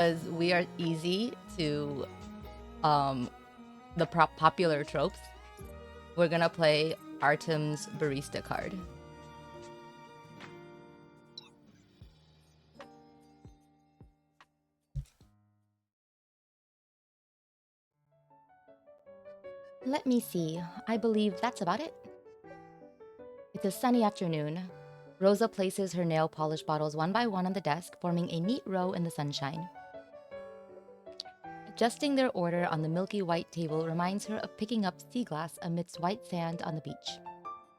Because we are easy to um the popular tropes. We're gonna play Artem's barista card. Let me see. I believe that's about it. It's a sunny afternoon. Rosa places her nail polish bottles one by one on the desk, forming a neat row in the sunshine. Adjusting their order on the milky white table reminds her of picking up sea glass amidst white sand on the beach.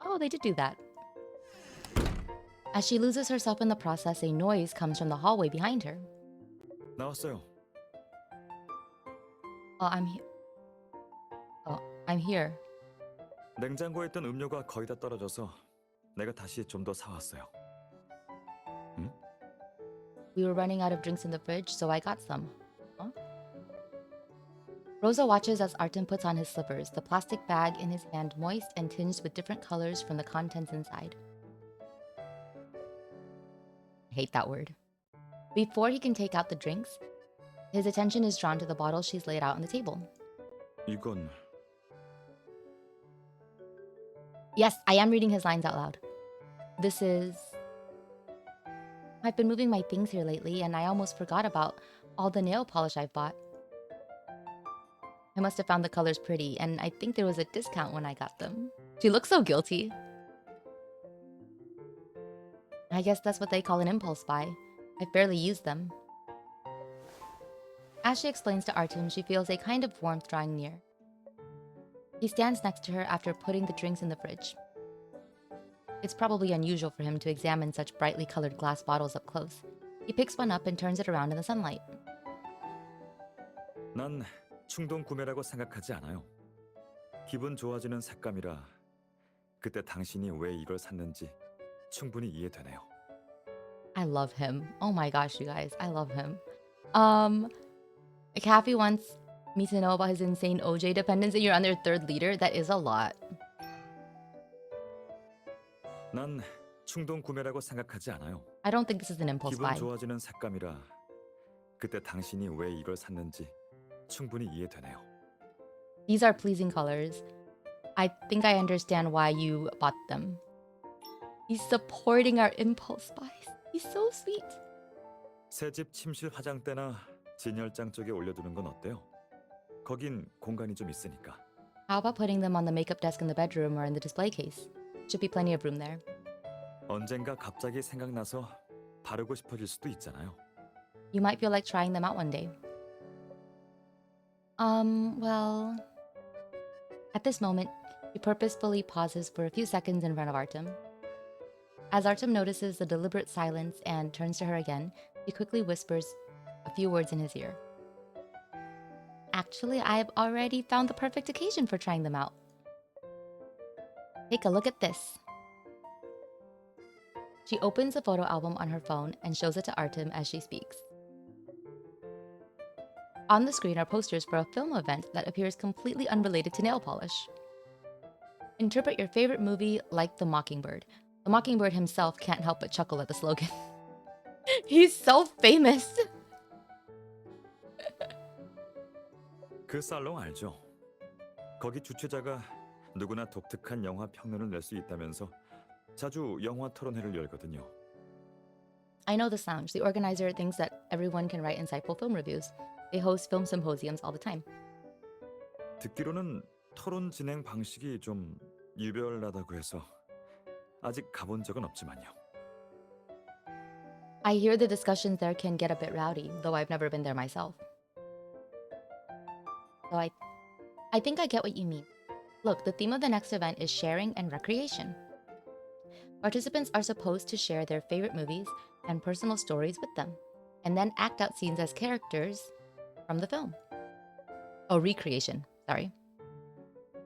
Oh, they did do that. As she loses herself in the process, a noise comes from the hallway behind her. 나왔어요. Oh, I'm here. Oh, I'm here. 냉장고에 있던 음료가 거의 다 떨어져서 내가 다시 좀 더 사왔어요. 응? We were running out of drinks in the fridge, so I got some. Huh? Rosa watches as Artem puts on his slippers, the plastic bag in his hand moist and tinged with different colors from the contents inside. I hate that word. Before he can take out the drinks, his attention is drawn to the bottle she's laid out on the table. 이건 Yes, I am reading his lines out loud. This is... I've been moving my things here lately, and I almost forgot about all the nail polish I've bought. I must have found the colors pretty, and I think there was a discount when I got them. She looks so guilty. I guess that's what they call an impulse buy. I've barely used them. As she explains to Artem, she feels a kind of warmth drawing near. He stands next to her after putting the drinks in the fridge. It's probably unusual for him to examine such brightly colored glass bottles up close. He picks one up and turns it around in the sunlight. 난 충동 구매라고 생각하지 않아요. 기분 좋아지는 색감이라 그때 당신이 왜 이걸 샀는지 충분히 이해되네요. I love him. Oh my gosh, you guys. I love him. Kathy wants me to know about his insane OJ dependence and you're on their third liter. That is a lot. 난 충동 구매라고 생각하지 않아요. I don't think this is an impulse 기분 buy. 좋아지는 색감이라 그때 당신이 왜 이걸 샀는지 충분히 이해되네요. These are pleasing colors. I think I understand why you bought them. He's supporting our impulse buys. He's so sweet. 새집 침실 화장대나 진열장 쪽에 올려두는 건 어때요? 거긴 공간이 좀 있으니까. How about putting them on the makeup desk in the bedroom or in the display case? Should be plenty of room there. 언젠가 갑자기 생각나서 바르고 싶어질 수도 있잖아요. You might feel like trying them out one day. Well... At this moment, he purposefully pauses for a few seconds in front of Artem. As Artem notices the deliberate silence and turns to her again, he quickly whispers a few words in his ear. Actually, I've already found the perfect occasion for trying them out. Take a look at this. She opens a photo album on her phone and shows it to Artem as she speaks. On the screen are posters for a film event that appears completely unrelated to nail polish. Interpret your favorite movie like The Mockingbird. The Mockingbird himself can't help but chuckle at the slogan. He's so famous! 그 살롱 알죠? 거기 주최자가 누구나 독특한 영화 평론을 낼 수 있다면서 자주 영화 토론회를 열거든요. I know this lounge. The organizer thinks that everyone can write insightful film reviews. They host film symposiums all the time. 듣기로는 토론 진행 방식이 좀 유별나다고 해서 아직 가본 적은 없지만요. I hear the discussions there can get a bit rowdy, though I've never been there myself. So I think I get what you mean. Look, the theme of the next event is sharing and recreation. Participants are supposed to share their favorite movies and personal stories with them, and then act out scenes as characters from the film. Oh, recreation, sorry.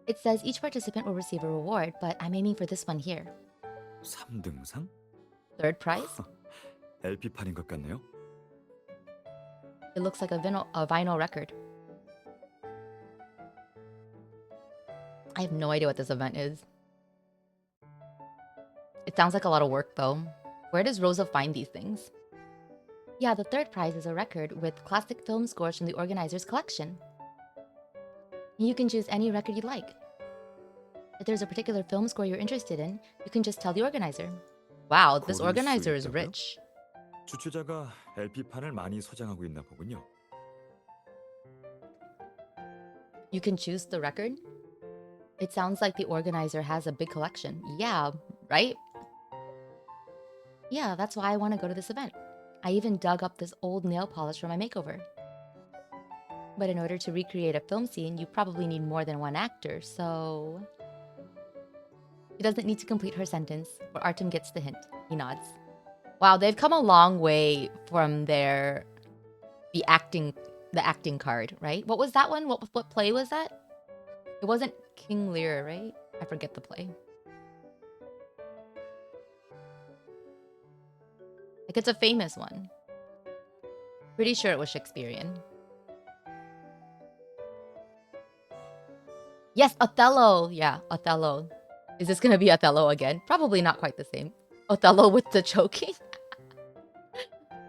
It says each participant will receive a reward, but I'm aiming for this one here. 3등상? Third prize? LP판인 것 같네요. It looks like a vinyl record. I have no idea what this event is. It sounds like a lot of work, though. Where does Rosa find these things? Yeah, the third prize is a record with classic film scores from the organizer's collection. You can choose any record you'd like. If there's a particular film score you're interested in, you can just tell the organizer. Wow, this 고를 수 organizer is 있다고요? rich. 주최자가 LP판을 많이 소장하고 있나 보군요. You can choose the record? It sounds like the organizer has a big collection. Yeah, right? Yeah, that's why I want to go to this event. I even dug up this old nail polish for my makeover. But in order to recreate a film scene, you probably need more than one actor, so... She doesn't need to complete her sentence, but Artem gets the hint. He nods. Wow, they've come a long way from the acting card, right? What was that one? What play was that? It wasn't King Lear, right? I forget the play. Like, it's a famous one. Pretty sure it was Shakespearean. Yes, Othello. Yeah, Othello. Is this gonna be Othello again? Probably not quite the same. Othello with the choking.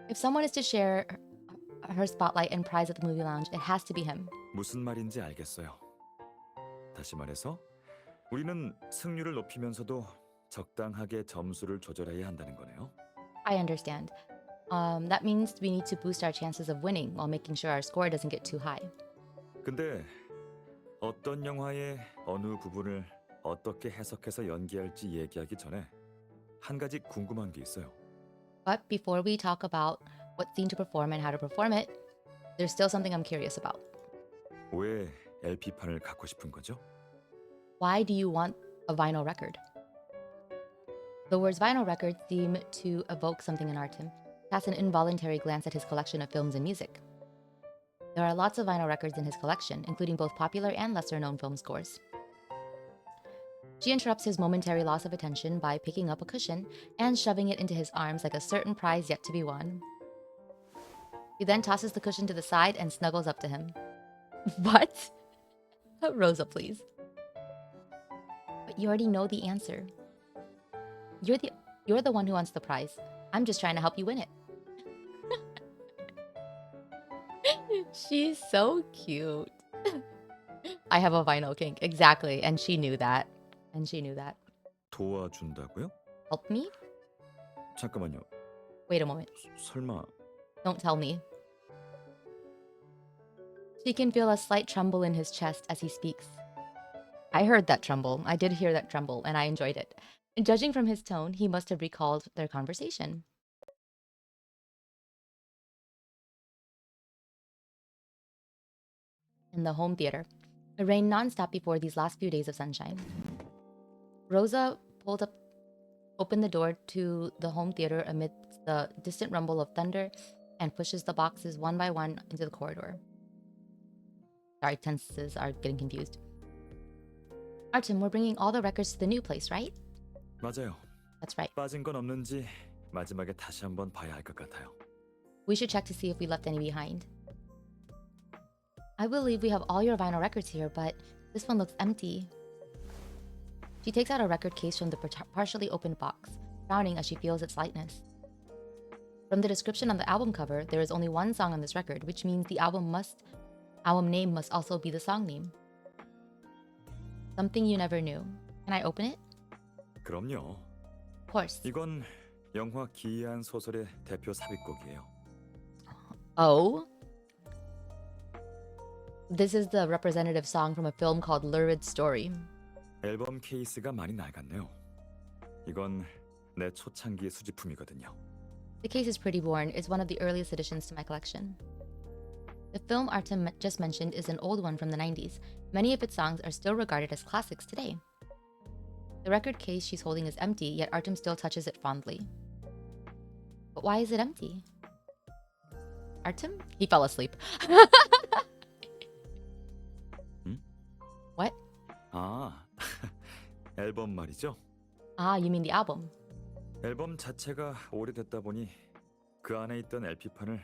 If someone is to share her spotlight and prize at the movie lounge, it has to be him. 무슨 말인지 알겠어요. 다시 말해서 우리는 승률을 높이면서도 적당하게 점수를 조절해야 한다는 거네요. I understand. That means we need to boost our chances of winning while making sure our score doesn't get too high. 근데 어떤 영화의 어느 부분을 어떻게 해석해서 연기할지 얘기하기 전에 한 가지 궁금한 게 있어요. But before we talk about what scene to perform and how to perform it, there's still something I'm curious about. 왜 LP판을 갖고 싶은 거죠? Why do you want a vinyl record? The words vinyl record seem to evoke something in Artem. He casts an involuntary glance at his collection of films and music. There are lots of vinyl records in his collection, including both popular and lesser-known film scores. She interrupts his momentary loss of attention by picking up a cushion and shoving it into his arms like a certain prize yet to be won. He then tosses the cushion to the side and snuggles up to him. What? Rosa, please. But you already know the answer. You're the one who wants the prize. I'm just trying to help you win it. She's so cute. I have a vinyl kink. Exactly. And she knew that. 도와준다고요? Help me? 잠깐만요. Wait a moment. 설마 Don't tell me. She can feel a slight tremble in his chest as he speaks. I heard that tremble. I did hear that tremble, and I enjoyed it. And judging from his tone, he must have recalled their conversation. In the home theater, it rained nonstop before these last few days of sunshine. Rosa opened the door to the home theater amidst the distant rumble of thunder and pushes the boxes one by one into the corridor. Sorry, tenses are getting confused. Artem, we're bringing all the records to the new place, right? 맞아요. That's right. 빠진 건 없는지 마지막에 다시 한번 봐야 할 것 같아요. We should check to see if we left any behind. I believe we have all your vinyl records here, but this one looks empty. She takes out a record case from the partially opened box, frowning as she feels its lightness. From the description on the album cover, there is only one song on this record, which means the album name must also be the song name. Something you never knew. Can I open it? 그럼요. Of course. 이건 영화 기이한 소설의 대표 삽입곡이에요. Oh? This is the representative song from a film called Lurid Story. 앨범 케이스가 많이 낡았네요. 이건 내 초창기 수집품이거든요. The case is pretty worn. It's one of the earliest additions to my collection. The film Artem just mentioned is an old one from the 90s. Many of its songs are still regarded as classics today. The record case she's holding is empty, yet Artem still touches it fondly. But why is it empty? Artem? He fell asleep. What? 아, 앨범 말이죠. Ah, you mean the album. 앨범 자체가 오래됐다 보니 그 안에 있던 LP판을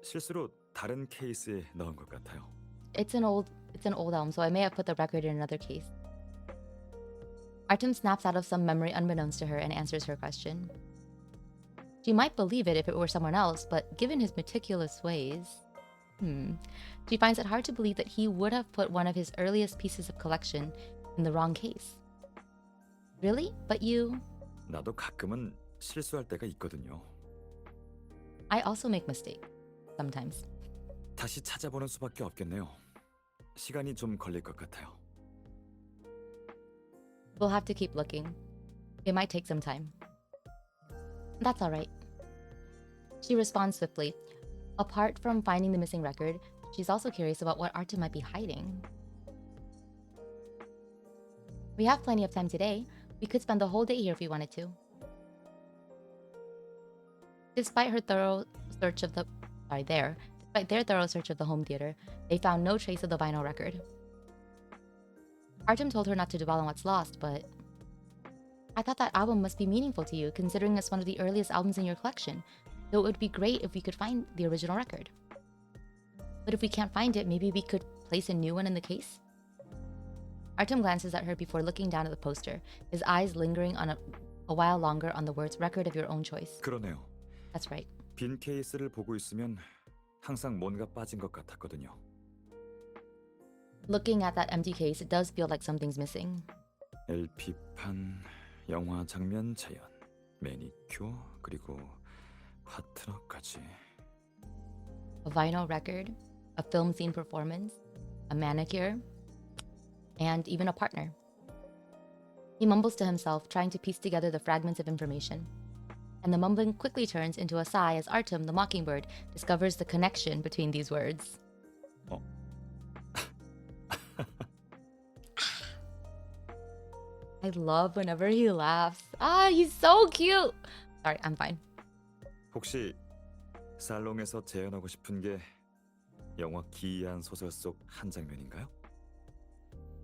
실수로 다른 케이스에 넣은 것 같아요. It's an old album, so I may have put the record in another case. Artem snaps out of some memory unbeknownst to her and answers her question. She might believe it if it were someone else, but given his meticulous ways, she finds it hard to believe that he would have put one of his earliest pieces of collection in the wrong case. Really? But you? 나도 가끔은 실수할 때가 있거든요. I also make mistakes. Sometimes. 다시 찾아보는 수밖에 없겠네요. 시간이 좀 걸릴 것 같아요. We'll have to keep looking. It might take some time. That's all right. She responds swiftly. Apart from finding the missing record, she's also curious about what Artem might be hiding. We have plenty of time today. We could spend the whole day here if we wanted to. Despite their thorough search of the home theater, they found no trace of the vinyl record. Artem told her not to dwell on what's lost, but I thought that album must be meaningful to you, considering it's one of the earliest albums in your collection. So it would be great if we could find the original record. But if we can't find it, maybe we could place a new one in the case? Artem glances at her before looking down at the poster, his eyes lingering on a while longer on the words record of your own choice. 그러네요. That's right. 빈 케이스를 보고 있으면 항상 뭔가 빠진 것 같았거든요. Looking at that empty case, it does feel like something's missing. LP판, 영화 장면 재현, 매니큐어, 그리고 파트너까지. A vinyl record, a film scene performance, a manicure, and even a partner. He mumbles to himself, trying to piece together the fragments of information. And the mumbling quickly turns into a sigh as Artem, the mockingbird, discovers the connection between these words. I love whenever he laughs. He's so cute! Sorry, I'm fine. 혹시 살롱에서 재현하고 싶은 게 영화 기이한 소설 속 한 장면인가요?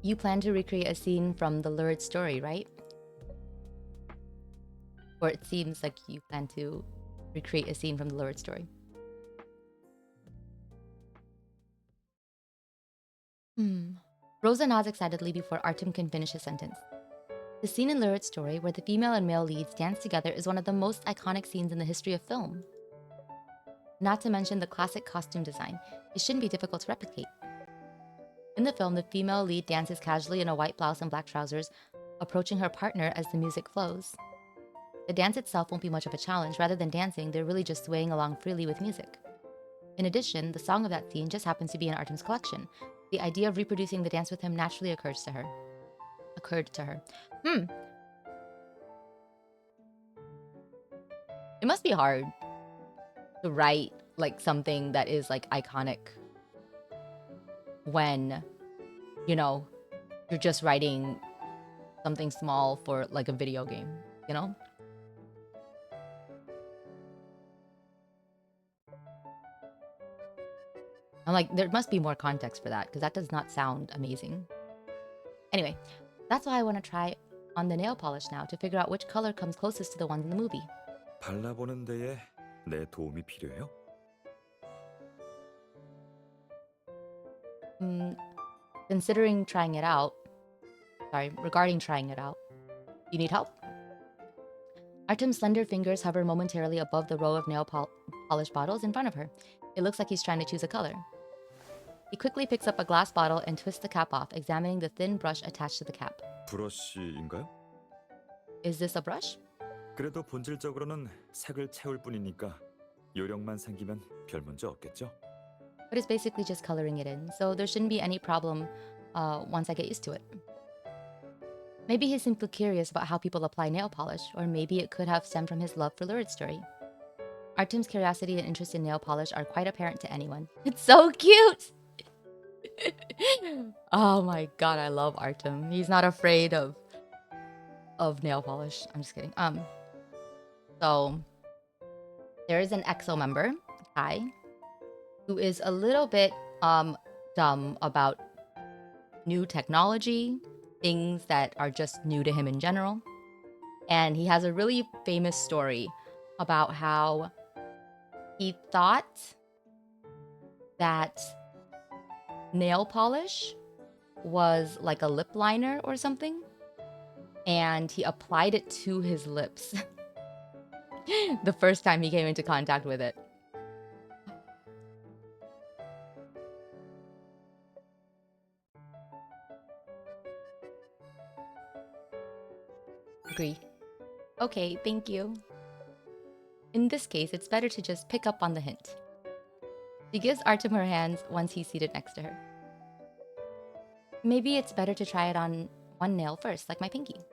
You plan to recreate a scene from the lurid story, right? Or it seems like you plan to recreate a scene from the lurid story. Rosa nods excitedly before Artem can finish his sentence. The scene in Lurid Story where the female and male leads dance together is one of the most iconic scenes in the history of film. Not to mention the classic costume design, it shouldn't be difficult to replicate. In the film, the female lead dances casually in a white blouse and black trousers, approaching her partner as the music flows. The dance itself won't be much of a challenge. Rather than dancing, they're really just swaying along freely with music. In addition, the song of that scene just happens to be in Artem's collection. The idea of reproducing the dance with him naturally occurred to her. It must be hard to write like something that is like iconic when, you know, you're just writing something small for like a video game, you know? I'm like, there must be more context for that because that does not sound amazing. Anyway, that's why I want to try on the nail polish now to figure out which color comes closest to the ones in the movie. 발라보는 데에 내 도움이 필요해요? Regarding trying it out, you need help? Artem's slender fingers hover momentarily above the row of nail polish bottles in front of her. It looks like he's trying to choose a color. He quickly picks up a glass bottle and twists the cap off, examining the thin brush attached to the cap. 브러쉬인가요? Is this a brush? 그래도 본질적으로는 색을 채울 뿐이니까 요령만 생기면 별 문제 없겠죠? But it's basically just coloring it in, so there shouldn't be any problem once I get used to it. Maybe he's simply curious about how people apply nail polish, or maybe it could have stemmed from his love for Lurid Story. Artem's curiosity and interest in nail polish are quite apparent to anyone. It's so cute! Oh my god, I love Artem. He's not afraid of nail polish. I'm just kidding. So there is an EXO member, Kai, who is a little bit dumb about new technology, things that are just new to him in general. And he has a really famous story about how he thought that nail polish was like a lip liner or something, and he applied it to his lips. the first time he came into contact with it. Agree. Okay, thank you. In this case, it's better to just pick up on the hint. She gives Artem her hands once he's seated next to her. Maybe it's better to try it on one nail first, like my pinky.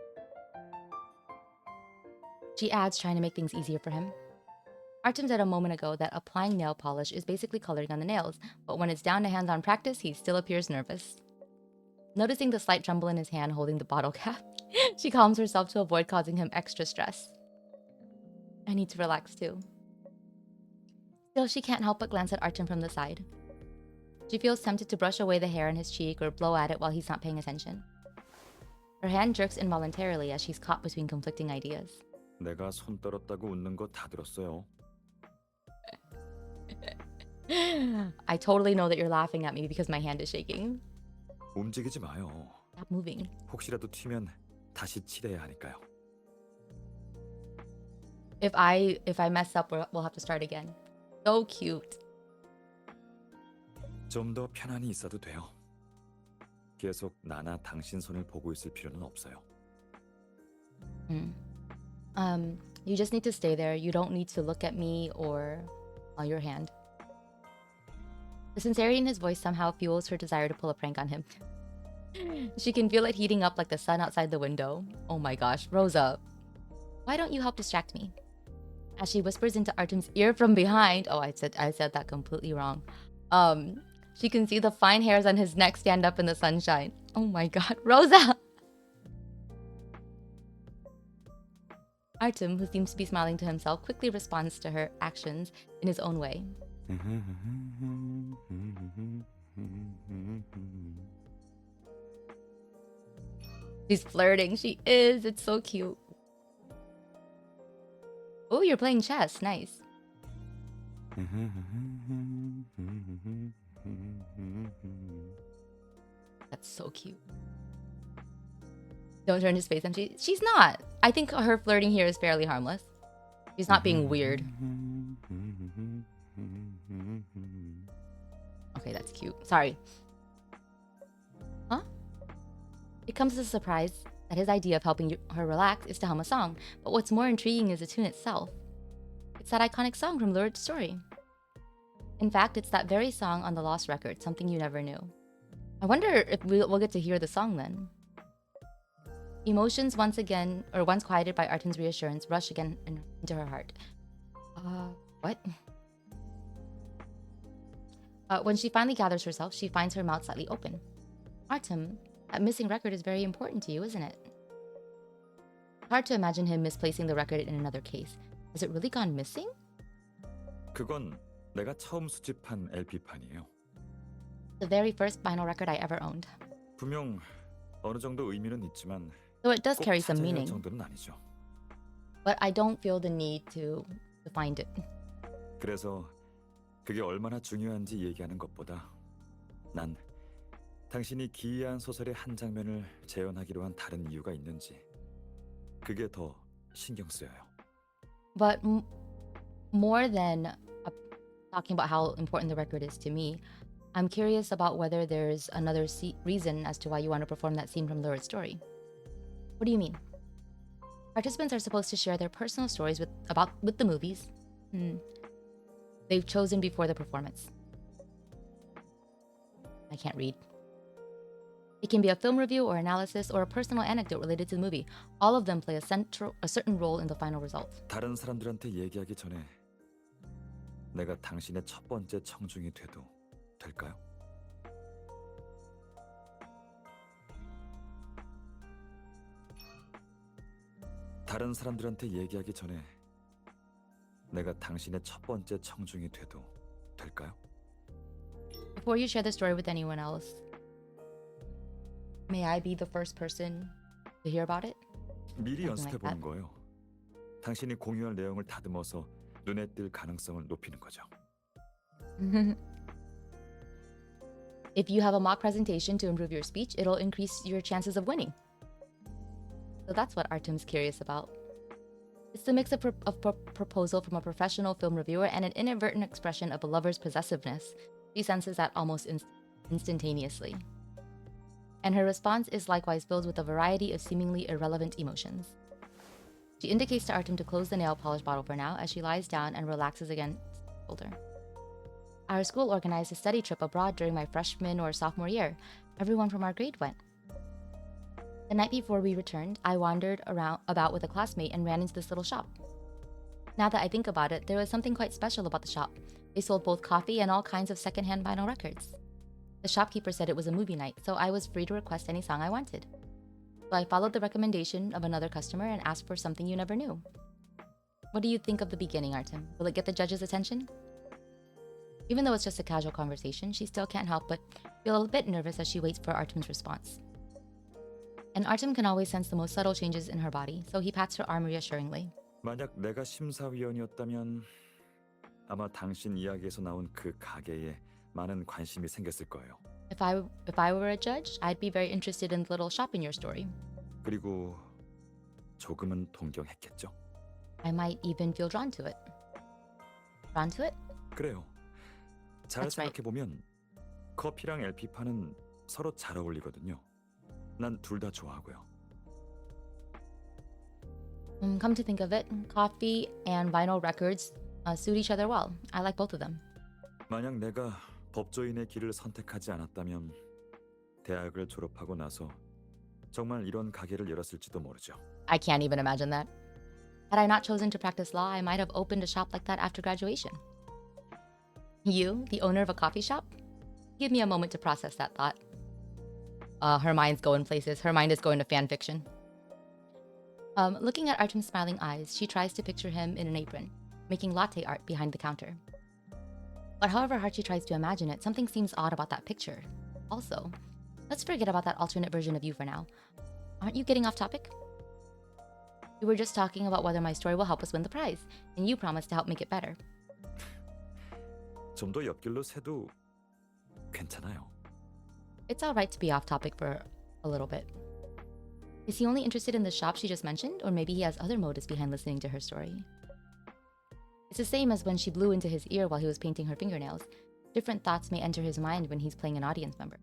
She adds, trying to make things easier for him. Artem said a moment ago that applying nail polish is basically coloring on the nails, but when it's down to hands-on practice, he still appears nervous. Noticing the slight tremble in his hand holding the bottle cap, she calms herself to avoid causing him extra stress. I need to relax too. Still, she can't help but glance at Artem from the side. She feels tempted to brush away the hair on his cheek or blow at it while he's not paying attention. Her hand jerks involuntarily as she's caught between conflicting ideas. 내가 손 떨었다고 웃는 거 다 들었어요. I totally know that you're laughing at me because my hand is shaking. 움직이지 마요. Stop moving. 혹시라도 튀면 다시 칠해야 하니까요. If I mess up, we'll have to start again. So cute. 좀 더 편안히 있어도 돼요. 계속 나나 당신 손을 보고 있을 필요는 없어요. You just need to stay there. You don't need to look at me or your hand. The sincerity in his voice somehow fuels her desire to pull a prank on him. She can feel it heating up like the sun outside the window. Oh my gosh, Rosa, why don't you help distract me? As she whispers into Artem's ear from behind. Oh, I said that completely wrong. She can see the fine hairs on his neck stand up in the sunshine. Oh my god, Rosa! Artem, who seems to be smiling to himself, quickly responds to her actions in his own way. She's flirting. She is. It's so cute. Oh, you're playing chess. Nice. That's so cute. Don't turn his face empty. She's not. I think her flirting here is fairly harmless. She's not being weird. Okay, that's cute. Sorry. Huh? It comes as a surprise that his idea of helping her relax is to hum a song. But what's more intriguing is the tune itself. It's that iconic song from Lurid's story. In fact, it's that very song on the lost record, Something You Never Knew. I wonder if we'll get to hear the song then. Emotions once quieted by Artem's reassurance rush again into her heart. What? When she finally gathers herself, she finds her mouth slightly open. Artem, that missing record is very important to you, isn't it? It's hard to imagine him misplacing the record in another case. Has it really gone missing? 그건 내가 처음 수집한 LP판이에요. The very first vinyl record I ever owned. 분명 어느 정도 의미는 있지만 Though it does 꼭 carry some 찾아야 할 meaning, 정도는 아니죠. but I don't feel the need to find it. 그래서 그게 얼마나 중요한지 얘기하는 것보다 난 당신이 기이한 소설의 한 장면을 재현하기로 한 다른 이유가 있는지 그게 더 신경 쓰여요. But more than talking about how important the record is to me, I'm curious about whether there's another reason as to why you want to perform that scene from Lurid's story. What do you mean? Participants are supposed to share their personal stories with the movies they've chosen before the performance. I can't read. It can be a film review or analysis or a personal anecdote related to the movie. All of them play a certain role in the final result. 다른 사람들한테 얘기하기 전에 내가 당신의 첫 번째 청중이 돼도 될까요? 다른 사람들한테 얘기하기 전에 내가 당신의 첫 번째 청중이 돼도 될까요? Before you share the story with anyone else, may I be the first person to hear about it? 미리 Something 연습해 like 보는 거예요. 당신이 공유할 내용을 다듬어서 눈에 띌 가능성을 높이는 거죠. If you have a mock presentation to improve your speech, it'll increase your chances of winning. So that's what Artem's curious about. It's the mix of proposal from a professional film reviewer and an inadvertent expression of a lover's possessiveness. She senses that almost instantaneously. And her response is likewise filled with a variety of seemingly irrelevant emotions. She indicates to Artem to close the nail polish bottle for now as she lies down and relaxes against his shoulder. Our school organized a study trip abroad during my freshman or sophomore year. Everyone from our grade went. The night before we returned, I wandered about with a classmate and ran into this little shop. Now that I think about it, there was something quite special about the shop. They sold both coffee and all kinds of secondhand vinyl records. The shopkeeper said it was a movie night, so I was free to request any song I wanted. So I followed the recommendation of another customer and asked for something you never knew. What do you think of the beginning, Artem? Will it get the judge's attention? Even though it's just a casual conversation, she still can't help but feel a bit nervous as she waits for Artem's response. And Artem can always sense the most subtle changes in her body, so he pats her arm reassuringly. 만약 내가 심사위원이었다면 아마 당신 이야기에서 나온 그 가게에 많은 관심이 생겼을 거예요. If I were a judge, I'd be very interested in the little shop in your story. 그리고 조금은 동경했겠죠. I might even feel drawn to it. Drawn to it? 그래요. 잘 That's right. 생각해보면 커피랑 LP판은 서로 잘 어울리거든요. 난 둘 다 좋아하고요. Come to think of it, coffee and vinyl records suit each other well. I like both of them. 만약 내가 법조인의 길을 선택하지 않았다면 대학을 졸업하고 나서 정말 이런 가게를 열었을지도 모르죠. I can't even imagine that. Had I not chosen to practice law, I might have opened a shop like that after graduation. You, the owner of a coffee shop? Give me a moment to process that thought. Her mind's going places. Her mind is going to fan fiction. Looking at Artem's smiling eyes, she tries to picture him in an apron, making latte art behind the counter. But however hard she tries to imagine it, something seems odd about that picture. Also, let's forget about that alternate version of you for now. Aren't you getting off topic? We were just talking about whether my story will help us win the prize, and you promised to help make it better. 좀 더 옆길로 새도 괜찮아요. It's alright to be off topic for a little bit. Is he only interested in the shop she just mentioned, or maybe he has other motives behind listening to her story? It's the same as when she blew into his ear while he was painting her fingernails. Different thoughts may enter his mind when he's playing an audience member.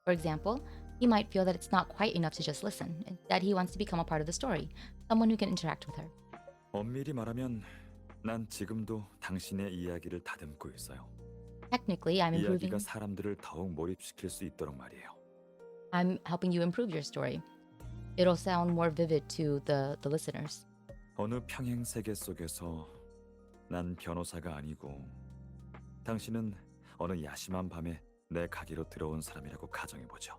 For example, he might feel that it's not quite enough to just listen. Instead, he wants to become a part of the story, someone who can interact with her. 엄밀히 말하면 난 지금도 당신의 이야기를 다듬고 있어요. Technically, 이야기가 사람들을 더욱 몰입시킬 수 있도록 말이에요. I'm helping you improve your story. It'll sound more vivid to the listeners. 어느 평행 세계 속에서 난 변호사가 아니고 당신은 어느 야심한 밤에 내 가게로 들어온 사람이라고 가정해보죠.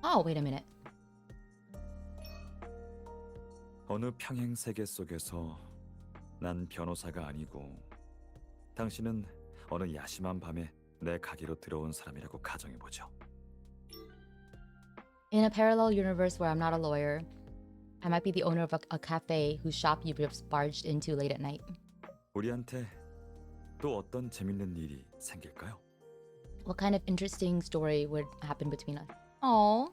Oh, wait a minute. 어느 평행 세계 속에서 난 변호사가 아니고 당신은 어느 야심한 밤에 내 가게로 들어온 사람이라고 가정해보죠. In a parallel universe where I'm not a lawyer, I might be the owner of a cafe whose shop you just barged into late at night. 우리한테 또 어떤 재밌는 일이 생길까요? What kind of interesting story would happen between us? Oh.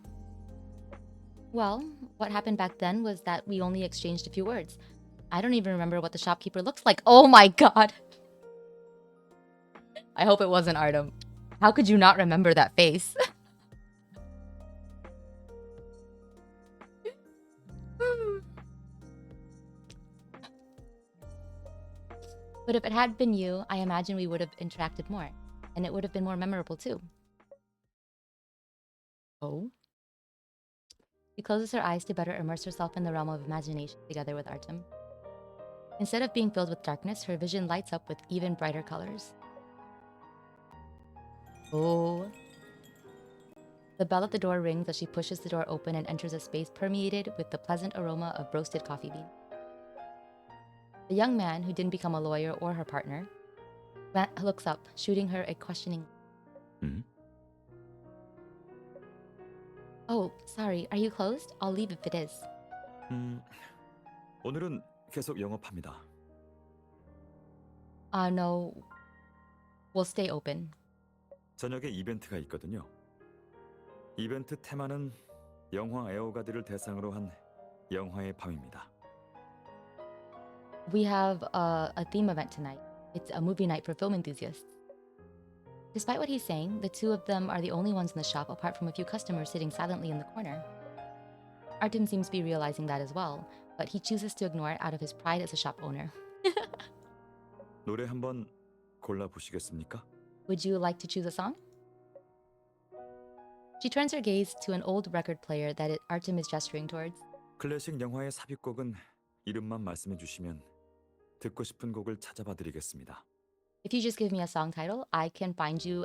Well, what happened back then was that we only exchanged a few words. I don't even remember what the shopkeeper looks like. Oh my god. I hope it wasn't Artem. How could you not remember that face? But if it had been you, I imagine we would have interacted more, and it would have been more memorable too. Oh? She closes her eyes to better immerse herself in the realm of imagination together with Artem. Instead of being filled with darkness, her vision lights up with even brighter colors. Oh. The bell at the door rings as she pushes the door open and enters a space permeated with the pleasant aroma of roasted coffee beans. The young man, who didn't become a lawyer or her partner, looks up, shooting her a questioning. Oh, sorry. Are you closed? I'll leave if it is. 오늘은 계속 영업합니다. No. We'll stay open. 저녁에 이벤트가 있거든요. 이벤트 테마는 영화 애호가들을 대상으로 한 영화의 밤입니다. We have a theme event tonight. It's a movie night for film enthusiasts. Despite what he's saying, the two of them are the only ones in the shop apart from a few customers sitting silently in the corner. Artem seems to be realizing that as well, but he chooses to ignore it out of his pride as a shop owner. 노래 한번 골라 보시겠습니까? Would you like to choose a song? She turns her gaze to an old record player that Artem is gesturing towards. 클래식 영화의 삽입곡은 이름만 말씀해 주시면 듣고 싶은 곡을 찾아봐 드리겠습니다. If you just give me a song title, I can find you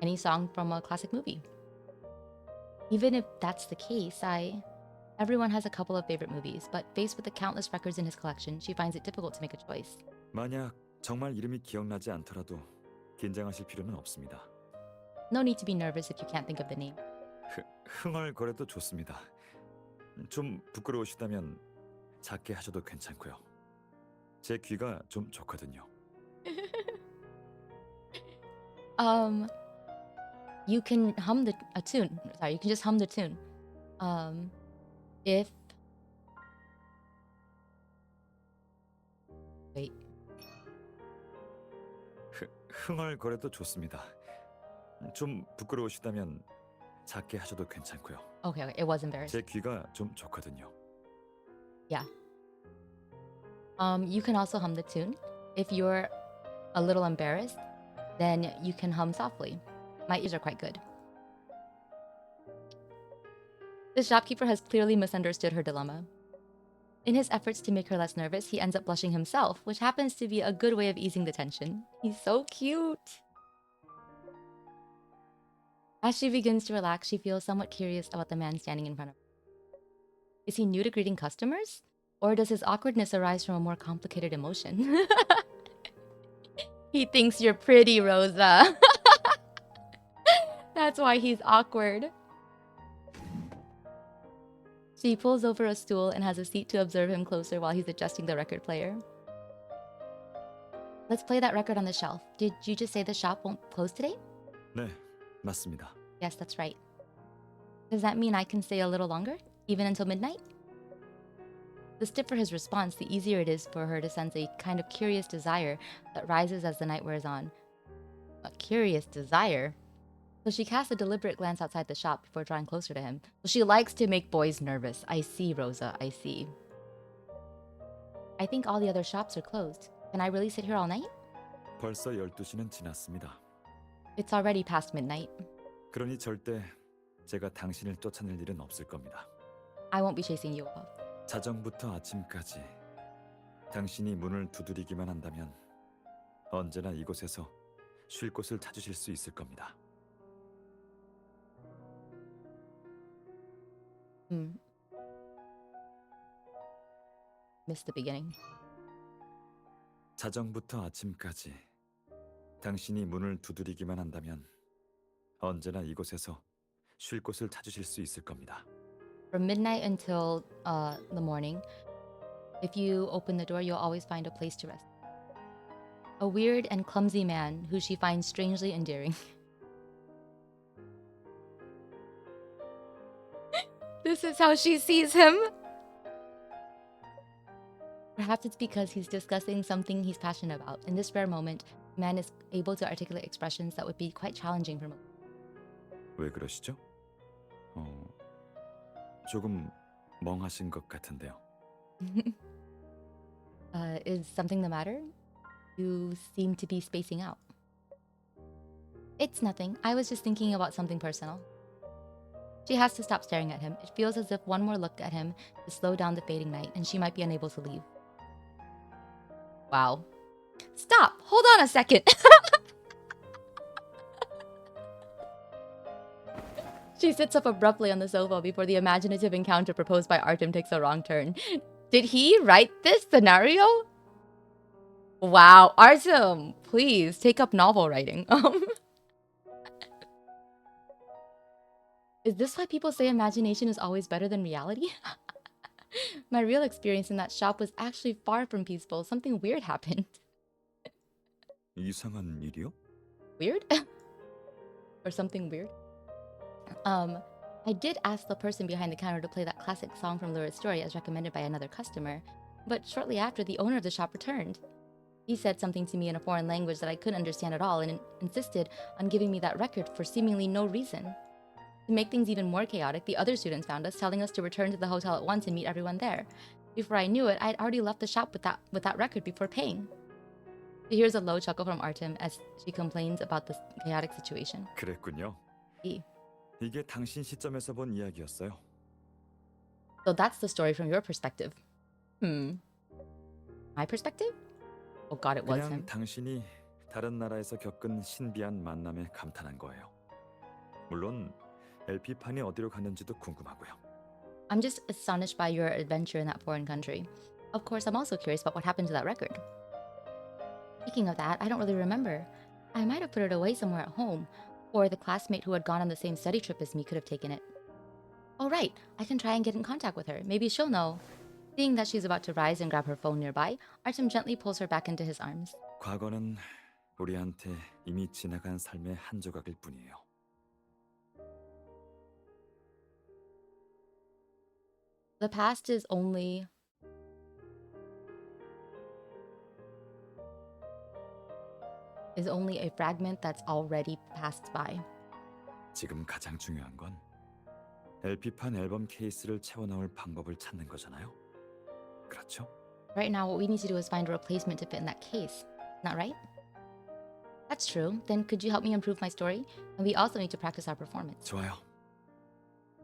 any song from a classic movie. Even if that's the case, everyone has a couple of favorite movies, but faced with the countless records in his collection, she finds it difficult to make a choice. 만약 정말 이름이 기억나지 않더라도 긴장하실 필요는 없습니다. No need to be nervous if you can't think of the name. 흥얼거려도 좋습니다. 좀 부끄러우시다면 작게 하셔도 괜찮고요. 제 귀가 좀 좋거든요. You can hum a tune. Sorry, you can just hum the tune. If wait, 흥얼거려도 좋습니다. 좀 부끄러우시다면 작게 하셔도 괜찮고요. okay, it was embarrassing. 제 귀가 좀 좋거든요. Yeah. You can also hum the tune. If you're a little embarrassed, then you can hum softly. My ears are quite good. The shopkeeper has clearly misunderstood her dilemma. In his efforts to make her less nervous, he ends up blushing himself, which happens to be a good way of easing the tension. He's so cute. As she begins to relax, she feels somewhat curious about the man standing in front of her. Is he new to greeting customers? Or does his awkwardness arise from a more complicated emotion? He thinks you're pretty, Rosa. That's why he's awkward. She pulls over a stool and has a seat to observe him closer while he's adjusting the record player. Let's play that record on the shelf. Did you just say the shop won't close today? 네, 맞습니다. Yes, that's right. Does that mean I can stay a little longer? Even until midnight? The stiffer his response, the easier it is for her to sense a kind of curious desire that rises as the night wears on. A curious desire? So she casts a deliberate glance outside the shop before drawing closer to him. So she likes to make boys nervous. I see, Rosa, I see. I think all the other shops are closed. Can I really sit here all night? 벌써 12시는 지났습니다. It's already past midnight. 그러니 절대 제가 당신을 쫓아낼 일은 없을 겁니다. I won't be chasing you off. 자정부터 아침까지 당신이 문을 두드리기만 한다면 언제나 이곳에서 쉴 곳을 찾으실 수 있을 겁니다. Missed the beginning. 자정부터 아침까지 당신이 문을 두드리기만 한다면 언제나 이곳에서 쉴 곳을 찾으실 수 있을 겁니다. From midnight until the morning, if you open the door, you'll always find a place to rest. A weird and clumsy man who she finds strangely endearing. This is how she sees him. Perhaps it's because he's discussing something he's passionate about. In this rare moment, the man is able to articulate expressions that would be quite challenging for most. 왜 그러시죠? 조금 멍하신 것 같은데요. Is something the matter? You seem to be spacing out. It's nothing. I was just thinking about something personal. She has to stop staring at him. It feels as if one more look at him to slow down the fading night, and she might be unable to leave. Wow. Stop! Hold on a second! She sits up abruptly on the sofa before the imaginative encounter proposed by Artem takes a wrong turn. Did he write this scenario? Wow, Artem, please take up novel writing. Is this why people say imagination is always better than reality? My real experience in that shop was actually far from peaceful. Something weird happened. 이상한 일이요? Weird? Or something weird? I did ask the person behind the counter to play that classic song from Laura's story as recommended by another customer, but shortly after, the owner of the shop returned. He said something to me in a foreign language that I couldn't understand at all and insisted on giving me that record for seemingly no reason. To make things even more chaotic, the other students found us, telling us to return to the hotel at once and meet everyone there. Before I knew it, I'd already left the shop with that record before paying. She hears a low chuckle from Artem as she complains about the chaotic situation. 그랬군요. E. 이게 당신 시점에서 본 이야기였어요. So that's the story from your perspective. My perspective? Oh god, it was 그냥 him. 당신이 다른 나라에서 겪은 신비한 만남에 감탄한 거예요. 물론 LP판이 어디로 갔는지도 궁금하고요. I'm just astonished by your adventure in that foreign country. Of course, I'm also curious about what happened to that record. Speaking of that, I don't really remember. I might have put it away somewhere at home, or the classmate who had gone on the same study trip as me could have taken it. Oh right, I can try and get in contact with her. Maybe she'll know. Seeing that she's about to rise and grab her phone nearby, Artem gently pulls her back into his arms. 과거는 우리한테 이미 지나간 삶의 한 조각일 뿐이에요. The past is only a fragment that's already passed by. 지금 가장 중요한 건 LP판 앨범 케이스를 채워 넣을 방법을 찾는 거잖아요. 그렇죠? Right now, what we need to do is find a replacement to fit in that case. Not right? That's true. Then could you help me improve my story? And we also need to practice our performance. 좋아요.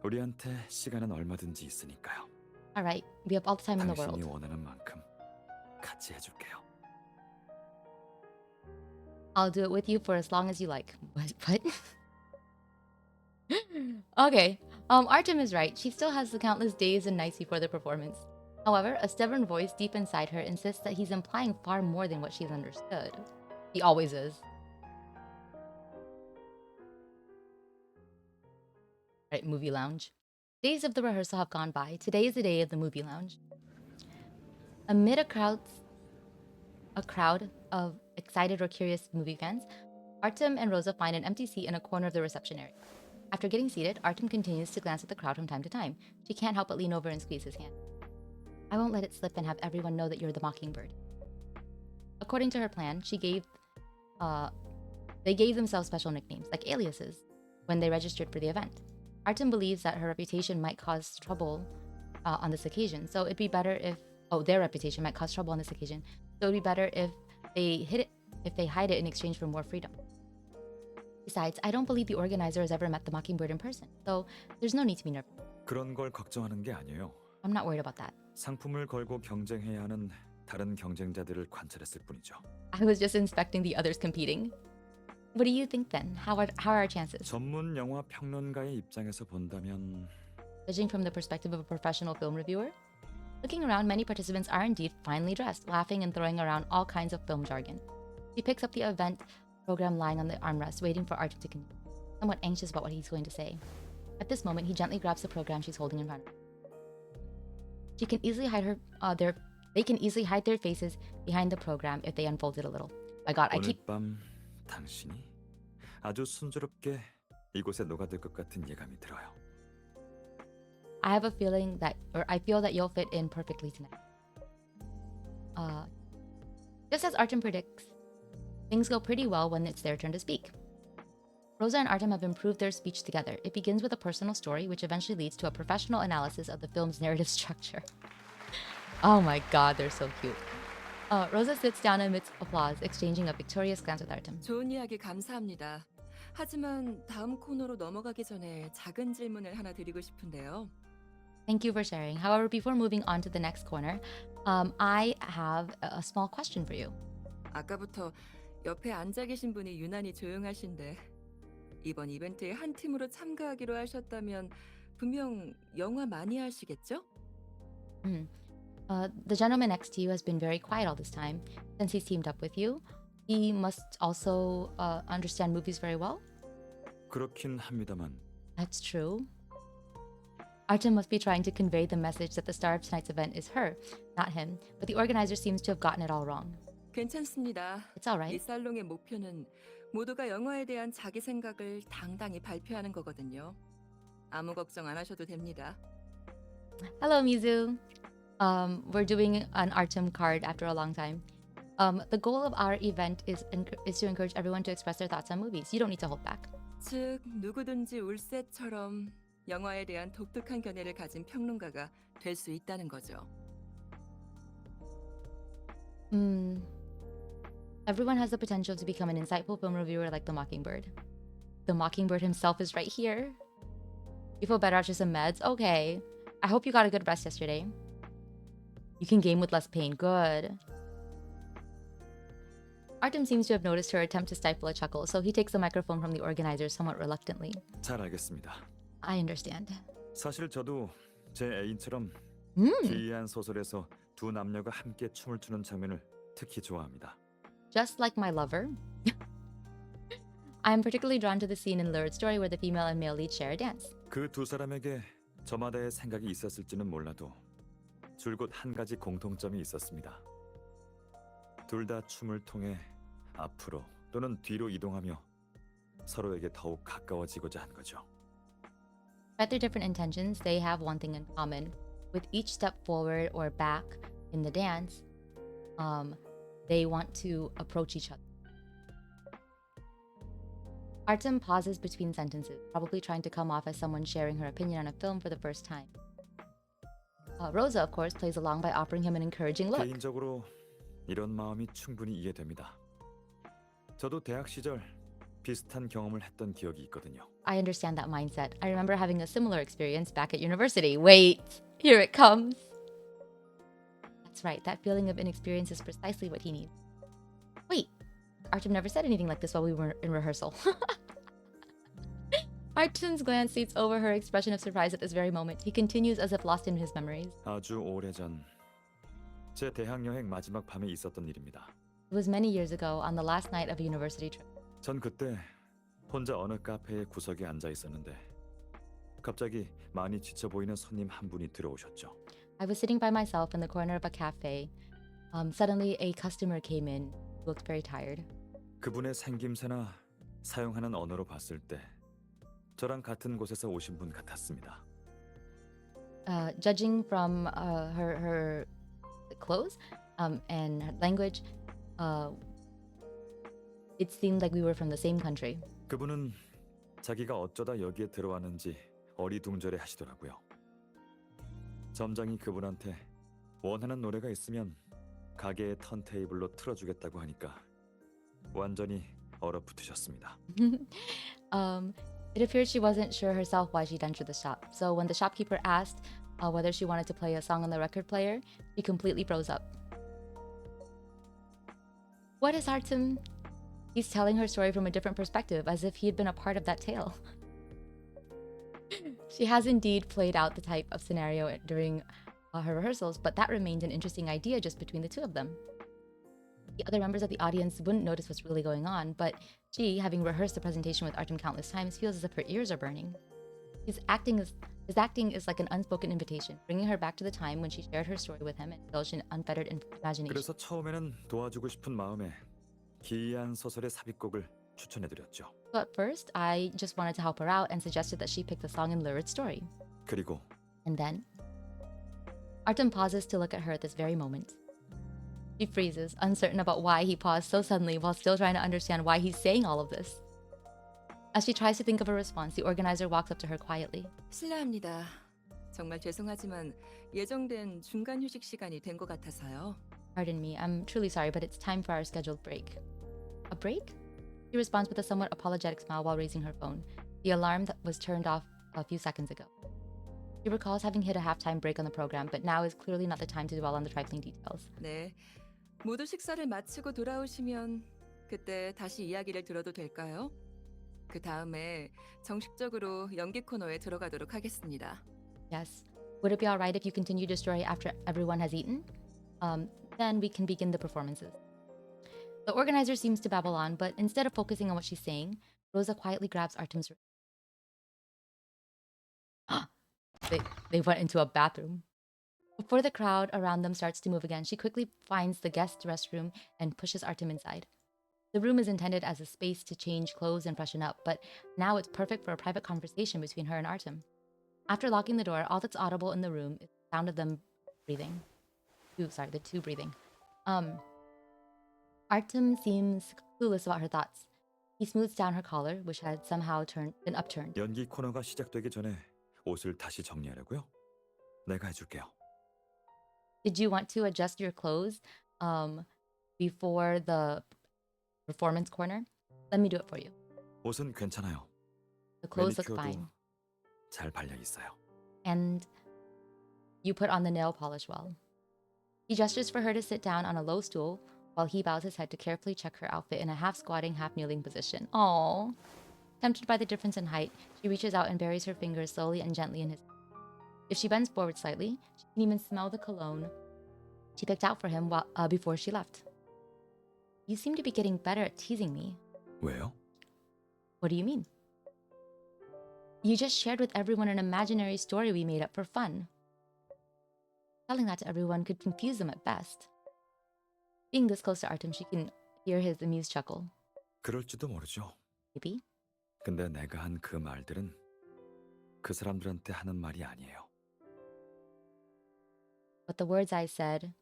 우리한테 시간은 얼마든지 있으니까요. All right, we have all the time in the 당신이 world. 원하는 만큼 같이 해줄게요. I'll do it with you for as long as you like. What? Okay. Artem is right. She still has the countless days and nights before the performance. However, a stubborn voice deep inside her insists that he's implying far more than what she's understood. He always is. Right, movie lounge. Days of the rehearsal have gone by. Today is the day of the movie lounge. Amid a crowd of excited or curious movie fans, Artem and Rosa find an empty seat in a corner of the reception area. After getting seated, Artem continues to glance at the crowd from time to time. She can't help but lean over and squeeze his hand. I won't let it slip and have everyone know that you're the Mockingbird. According to her plan, they gave themselves special nicknames, like aliases, when they registered for the event. Artem believes that her reputation might cause trouble on this occasion, so it'd be better if their reputation might cause trouble on this occasion. So it'd be better if they hide it in exchange for more freedom. Besides, I don't believe the organizer has ever met the Mockingbird in person, so there's no need to be nervous. 그런 걸 걱정하는 게 아니에요. I'm not worried about that. 상품을 걸고 경쟁해야 하는 다른 경쟁자들을 관찰했을 뿐이죠. I was just inspecting the others competing. What do you think then? How are our chances? 전문 영화 평론가의 입장에서 본다면 Judging from the perspective of a professional film reviewer? Looking around, many participants are indeed finely dressed, laughing and throwing around all kinds of film jargon. She picks up the event program lying on the armrest, waiting for Artem to continue, somewhat anxious about what he's going to say. At this moment, he gently grabs the program she's holding in front of her. She can easily hide they can easily hide their faces behind the program if they unfold it a little. My god, 오늘 밤 당신이 아주 순조롭게 이곳에 녹아들 것 같은 예감이 들어요. I feel that you'll fit in perfectly tonight. Just as Artem predicts, things go pretty well when it's their turn to speak. Rosa and Artem have improved their speech together. It begins with a personal story, which eventually leads to a professional analysis of the film's narrative structure. Oh my god, they're so cute. Rosa sits down amidst applause, exchanging a victorious glance with Artem. 좋은 이야기 감사합니다. 하지만 다음 코너로 넘어가기 전에 작은 질문을 하나 드리고 싶은데요. Thank you for sharing. However, before moving on to the next corner, I have a small question for you. 아까부터 옆에 앉아 계신 분이 유난히 조용하신데 이번 이벤트에 한 팀으로 참가하기로 하셨다면 분명 영화 많이 하시겠죠? The gentleman next to you has been very quiet all this time. Since he's teamed up with you, he must also understand movies very well? 그렇긴 합니다만 That's true. Artem must be trying to convey the message that the star of tonight's event is her, not him, but the organizer seems to have gotten it all wrong. 괜찮습니다. It's all 이 right. 살롱의 목표는 모두가 영화에 대한 자기 생각을 당당히 발표하는 거거든요. 아무 걱정 안 하셔도 됩니다. Hello, Mizu. We're doing an Artem card after a long time. The goal of our event is to encourage everyone to express their thoughts on movies. You don't need to hold back. 즉, 누구든지 울셋처럼 영화에 대한 독특한 견해를 가진 평론가가 될 수 있다는 거죠. Everyone has the potential to become an insightful film reviewer like the Mockingbird. The Mockingbird himself is right here. You feel better after some meds? Okay. I hope you got a good rest yesterday. You can game with less pain. Good. Artem seems to have noticed her attempt to stifle a chuckle, so he takes the microphone from the organizer somewhat reluctantly. 잘 알겠습니다. I understand. 사실 저도 제 애인처럼 기이한 소설에서 두 남녀가 함께 춤을 추는 장면을 특히 좋아합니다. Just like my lover. I am particularly drawn to the scene in Lurid Story where the female and male lead share a dance. 그 두 사람에게 저마다의 생각이 있었을지는 몰라도 줄곧 한 가지 공통점이 있었습니다. 둘 다 춤을 통해 앞으로 또는 뒤로 이동하며 서로에게 더욱 가까워지고자 한 거죠. Despite their different intentions, they have one thing in common. With each step forward or back in the dance, they want to approach each other. Artem pauses between sentences, probably trying to come off as someone sharing her opinion on a film for the first time. Rosa, of course, plays along by offering him an encouraging look. 개인적으로 이런 마음이 충분히 이해됩니다. 저도 대학 시절 비슷한 경험을 했던 기억이 있거든요. I understand that mindset. I remember having a similar experience back at university. Wait, here it comes. That's right, that feeling of inexperience is precisely what he needs. Wait, Artem never said anything like this while we were in rehearsal. Artem's glance seeks over her expression of surprise at this very moment. He continues as if lost in his memories. 아주 오래전 제 대학 여행 마지막 밤에 있었던 일입니다. It was many years ago on the last night of a university trip. 전 그때 혼자 어느 카페의 구석에 앉아 있었는데 갑자기 많이 지쳐 보이는 손님 한 분이 들어오셨죠. I was sitting by myself in the corner of a cafe. Suddenly, a customer came in who looked very tired. 그분의 생김새나 사용하는 언어로 봤을 때 저랑 같은 곳에서 오신 분 같았습니다. Judging from her clothes and her language, it seemed like we were from the same country. 그분은 자기가 어쩌다 여기에 들어왔는지 어리둥절해 하시더라고요. 점장이 그분한테 원하는 노래가 있으면 가게의 턴테이블로 틀어주겠다고 하니까 완전히 얼어붙으셨습니다. It appeared she wasn't sure herself why she'd entered the shop. So when the shopkeeper asked whether she wanted to play a song on the record player, she completely froze up. What is Artem? He's telling her story from a different perspective, as if he had been a part of that tale. She has indeed played out the type of scenario during her rehearsals, but that remained an interesting idea just between the two of them. The other members of the audience wouldn't notice what's really going on, but she, having rehearsed the presentation with Artem countless times, feels as if her ears are burning. His acting is like an unspoken invitation, bringing her back to the time when she shared her story with him and indulged in unfettered imagination. 그래서 처음에는 도와주고 싶은 마음에 기이한 소설의 삽입곡을 추천해드렸죠. So at first, I just wanted to help her out and suggested that she pick the song in Lurid Story. 그리고 And then, Artem pauses to look at her at this very moment. She freezes, uncertain about why he paused so suddenly while still trying to understand why he's saying all of this. As she tries to think of a response, the organizer walks up to her quietly. 실례합니다. 정말 죄송하지만 예정된 중간 휴식 시간이 된 것 같아서요. Pardon me, I'm truly sorry, but it's time for our scheduled break. A break? She responds with a somewhat apologetic smile while raising her phone, the alarm that was turned off a few seconds ago. She recalls having hit a halftime break on the program, but now is clearly not the time to dwell on the trifling details. 네, 모두 식사를 마치고 돌아오시면 그때 다시 이야기를 들어도 될까요? 그 다음에 정식적으로 연기 코너에 들어가도록 하겠습니다. Yes. Would it be alright if you continue the story after everyone has eaten? Then we can begin the performances. The organizer seems to babble on, but instead of focusing on what she's saying, Rosa quietly grabs Artem's wrist. They went into a bathroom. Before the crowd around them starts to move again, she quickly finds the guest restroom and pushes Artem inside. The room is intended as a space to change clothes and freshen up, but now it's perfect for a private conversation between her and Artem. After locking the door, all that's audible in the room is the sound of them breathing. The two breathing. Artem seems clueless about her thoughts. He smooths down her collar, which had somehow been upturned. 연기 코너가 시작되기 전에 옷을 다시 정리하려고요? 내가 해줄게요. Did you want to adjust your clothes before the performance corner? Let me do it for you. 옷은 괜찮아요. The clothes look 매니큐어도 fine. 잘 발려 있어요. And you put on the nail polish well. He gestures for her to sit down on a low stool while he bows his head to carefully check her outfit in a half-squatting, half-kneeling position. Aww. Tempted by the difference in height, she reaches out and buries her fingers slowly and gently in his. If she bends forward slightly, she can even smell the cologne she picked out for him before she left. You seem to be getting better at teasing me. 왜요? What do you mean? You just shared with everyone an imaginary story we made up for fun. Telling that to everyone could confuse them at best. Being this close to Artem, she can hear his amused chuckle. 그럴지도 모르죠. Maybe. 근데 내가 한 그 말들은 그 사람들한테 하는 말이 아니에요. But the words I said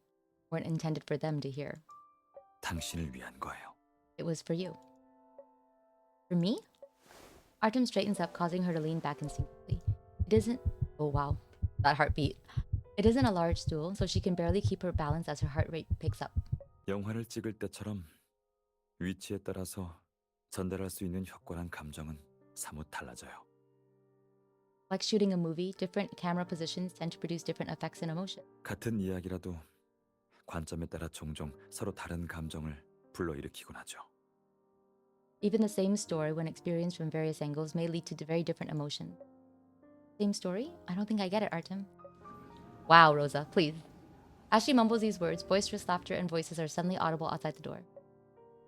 weren't intended for them to hear. 당신을 위한 거예요. It was for you. For me? Artem straightens up, causing her to lean back instinctively. It isn't... Oh, wow. That heartbeat. It isn't a large stool, so she can barely keep her balance as her heart rate picks up. 영화를 찍을 때처럼 위치에 따라서 전달할 수 있는 효과란 감정은 사뭇 달라져요. Like shooting a movie, different camera positions tend to produce different effects and emotion. 같은 이야기라도 관점에 따라 종종 서로 다른 감정을 불러일으키곤 하죠. Even the same story, when experienced from various angles, may lead to very different emotions. Same story? I don't think I get it, Artem. Wow, Rosa, please. As she mumbles these words, boisterous laughter and voices are suddenly audible outside the door.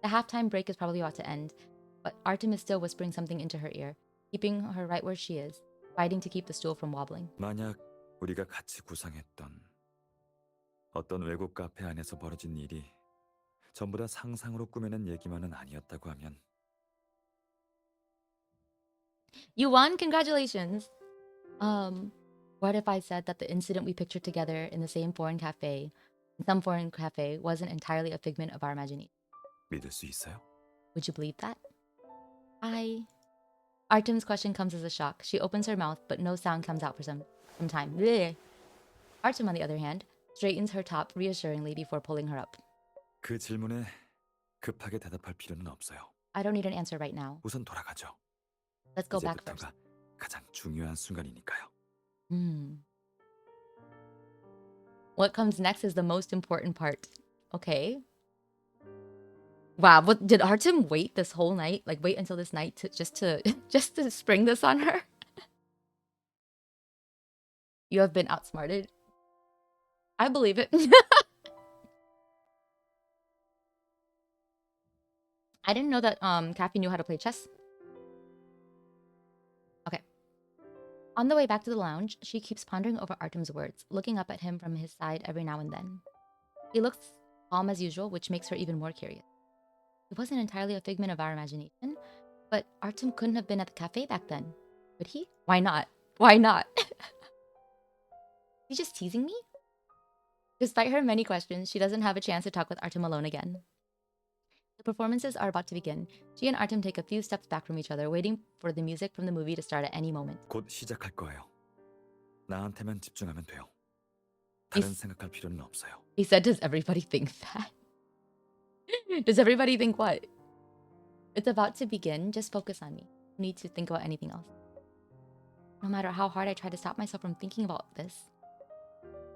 The halftime break is probably about to end, but Artem is still whispering something into her ear, keeping her right where she is, fighting to keep the stool from wobbling. 만약 우리가 같이 구상했던 어떤 외국 카페 안에서 벌어진 일이 전부 다 상상으로 꾸며낸 얘기만은 아니었다고 하면 You won! Congratulations! What if I said that the incident we pictured together in some foreign cafe, wasn't entirely a figment of our imagination? 믿을 수 있어요? Would you believe that? Artem's question comes as a shock. She opens her mouth, but no sound comes out for some time. Blech. Artem, on the other hand, straightens her top reassuringly before pulling her up. 그 질문에 급하게 대답할 필요는 없어요. I don't need an answer right now. 우선 돌아가죠. Let's go back first. 이제부터가 가장 중요한 순간이니까요. What comes next is the most important part. Okay. Wow, what did Artem wait this whole night? Like wait until this night to just to spring this on her? You have been outsmarted. I believe it. I didn't know that Kathy knew how to play chess. Okay. On the way back to the lounge, she keeps pondering over Artem's words, looking up at him from his side every now and then. He looks calm as usual, which makes her even more curious. It wasn't entirely a figment of our imagination, but Artem couldn't have been at the cafe back then. Could he? Why not? Why not? He's just teasing me? Despite her many questions, she doesn't have a chance to talk with Artem alone again. The performances are about to begin. She and Artem take a few steps back from each other, waiting for the music from the movie to start at any moment. 곧 시작할 거예요. 나한테만 집중하면 돼요. 다른 생각할 필요는 없어요. He said, does everybody think that? Does everybody think what? It's about to begin. Just focus on me. No need to think about anything else. No matter how hard I try to stop myself from thinking about this.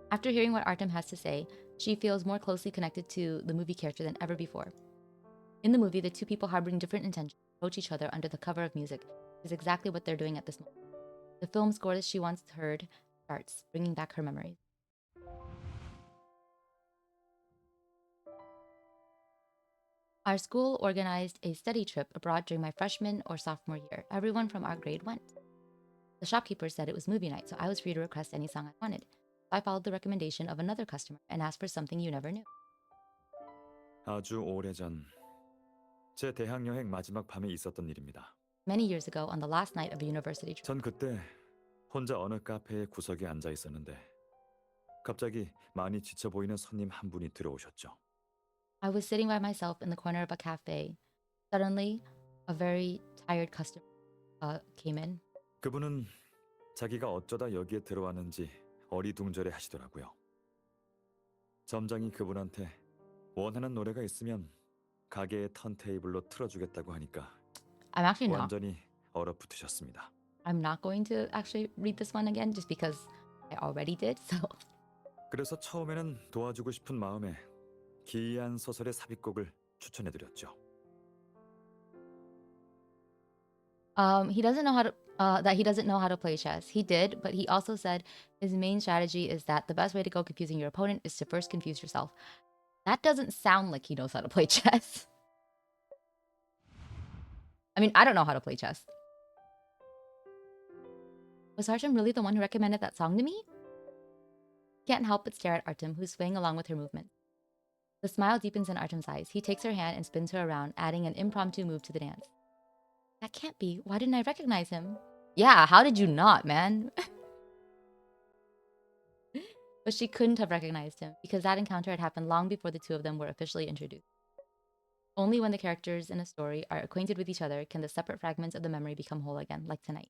After hearing what Artem has to say, she feels more closely connected to the movie character than ever before. In the movie, the two people harboring different intentions approach each other under the cover of music, which is exactly what they're doing at this moment. The film score that she once heard starts, bringing back her memories. Our school organized a study trip abroad during my freshman or sophomore year. Everyone from our grade went. The shopkeeper said it was movie night, so I was free to request any song I wanted. So I followed the recommendation of another customer and asked for something you never knew. 아주 오래전 제 대학 여행 마지막 밤에 있었던 일입니다. Many years ago, on the last night of a university trip, 전 그때 혼자 어느 카페의 구석에 앉아 있었는데 갑자기 많이 지쳐 보이는 손님 한 분이 들어오셨죠. I was sitting by myself in the corner of a cafe. Suddenly, a very tired customer came in. 그분은 자기가 어쩌다 여기에 들어왔는지 어리둥절해 하시더라고요. 점장이 그분한테 원하는 노래가 있으면 가게의 턴테이블로 틀어주겠다고 하니까 I'm actually not. 완전히 얼어붙으셨습니다. I'm not going to actually read this one again just because I already did. So, 그래서 처음에는 도와주고 싶은 마음에 기이한 소설의 삽입곡을 추천해드렸죠. he doesn't know how to. That he doesn't know how to play chess. He did, but he also said his main strategy is that the best way to go confusing your opponent is to first confuse yourself. That doesn't sound like he knows how to play chess. I mean, I don't know how to play chess. Was Artem really the one who recommended that song to me? Can't help but stare at Artem, who's swaying along with her movement. The smile deepens in Artem's eyes. He takes her hand and spins her around, adding an impromptu move to the dance. That can't be. Why didn't I recognize him? Yeah, how did you not, man? But she couldn't have recognized him because that encounter had happened long before the two of them were officially introduced. Only when the characters in a story are acquainted with each other can the separate fragments of the memory become whole again, like tonight.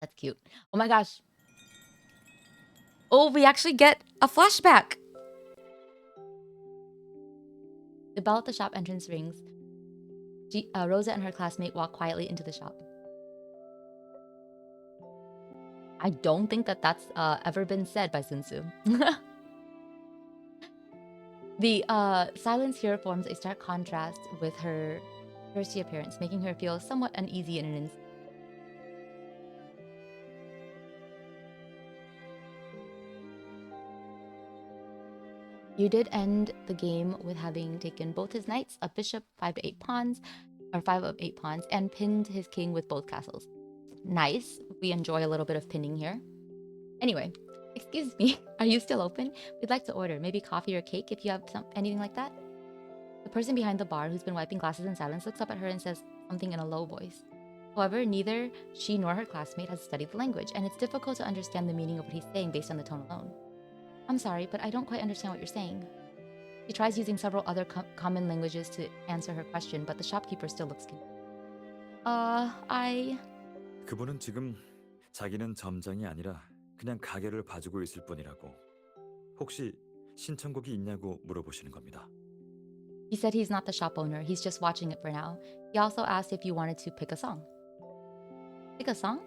That's cute. Oh my gosh. Oh, we actually get a flashback. The bell at the shop entrance rings. Rosa and her classmate walk quietly into the shop. I don't think that that's ever been said by Sun Tzu. The silence here forms a stark contrast with her thirsty appearance, making her feel somewhat uneasy in an instant. You did end the game with having taken both his knights, a bishop, 5 to 8 pawns, or 5 of 8 pawns, and pinned his king with both castles. Nice. We enjoy a little bit of pinning here. Anyway, excuse me, are you still open? We'd like to order maybe coffee or cake if you have anything like that. The person behind the bar, who's been wiping glasses in silence, looks up at her and says something in a low voice. However, neither she nor her classmate has studied the language, and it's difficult to understand the meaning of what he's saying based on the tone alone. I'm sorry, but I don't quite understand what you're saying. She tries using several other common languages to answer her question, but the shopkeeper still looks confused. 그분은 지금 자기는 점장이 아니라 그냥 가게를 봐주고 있을 뿐이라고. 혹시 신청곡이 있냐고 물어보시는 겁니다. He said he's not the shop owner. He's just watching it for now. He also asked if you wanted to pick a song. Pick a song?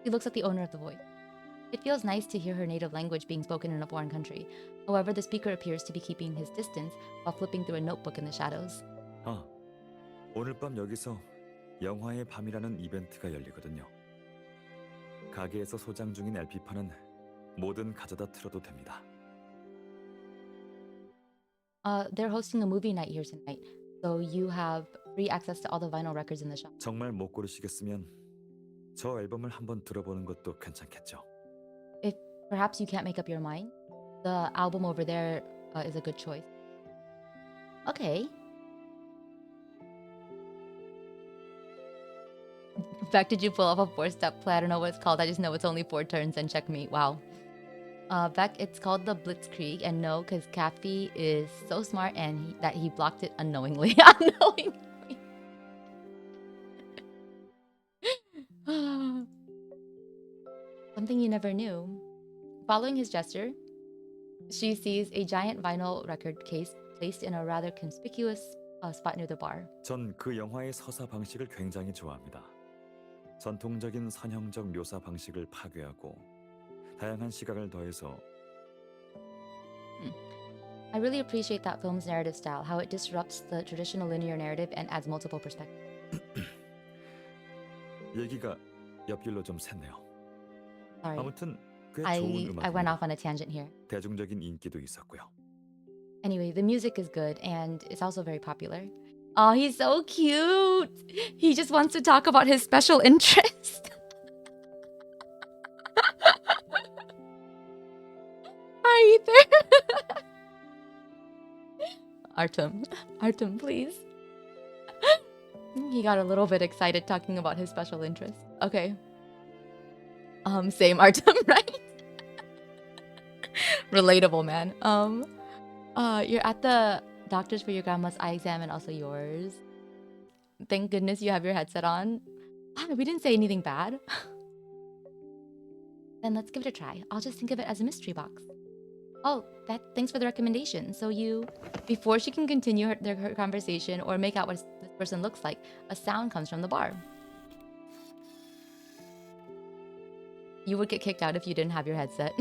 He looks at the owner of the voice. It feels nice to hear her native language being spoken in a foreign country. However, the speaker appears to be keeping his distance while flipping through a notebook in the shadows. 오늘 밤 여기서 영화의 밤이라는 이벤트가 열리거든요. 가게에서 소장 중인 LP판은 뭐든 가져다 틀어도 됩니다. They're hosting a movie night here tonight, so you have free access to all the vinyl records in the shop. 정말 못 고르시겠으면 저 앨범을 한번 들어보는 것도 괜찮겠죠. If perhaps you can't make up your mind, the album over there is a good choice. Okay. Beck, did you pull off a 4-step play? I don't know what it's called. I just know it's only 4 turns and checkmate. Wow. Beck, it's called the Blitzkrieg. And no, because Kathy is so smart and that he blocked it unknowingly. Unknowingly. Something you never knew. Following his gesture, she sees a giant vinyl record case placed in a rather conspicuous spot near the bar. 전 그 영화의 서사 방식을 굉장히 좋아합니다. 전통적인 선형적 묘사 방식을 파괴하고 다양한 시각을 더해서 I really appreciate that film's narrative style, how it disrupts the traditional linear narrative and adds multiple perspectives. 얘기가 옆길로 좀 샜네요. Sorry, 아무튼 꽤 좋은 I went 음악입니다. off on a tangent here. 대중적인 인기도 있었고요. Anyway, the music is good and it's also very popular. Oh, he's so cute. He just wants to talk about his special interest. Are you there? Artem, please. He got a little bit excited talking about his special interest. Okay. Same Artem, right? Relatable, man. You're at the doctor's for your grandma's eye exam and also yours. Thank goodness you have your headset on. Ah, we didn't say anything bad. Then let's give it a try. I'll just think of it as a mystery box. Oh, thanks for the recommendation. So before she can continue her conversation or make out what this person looks like, a sound comes from the bar. You would get kicked out if you didn't have your headset.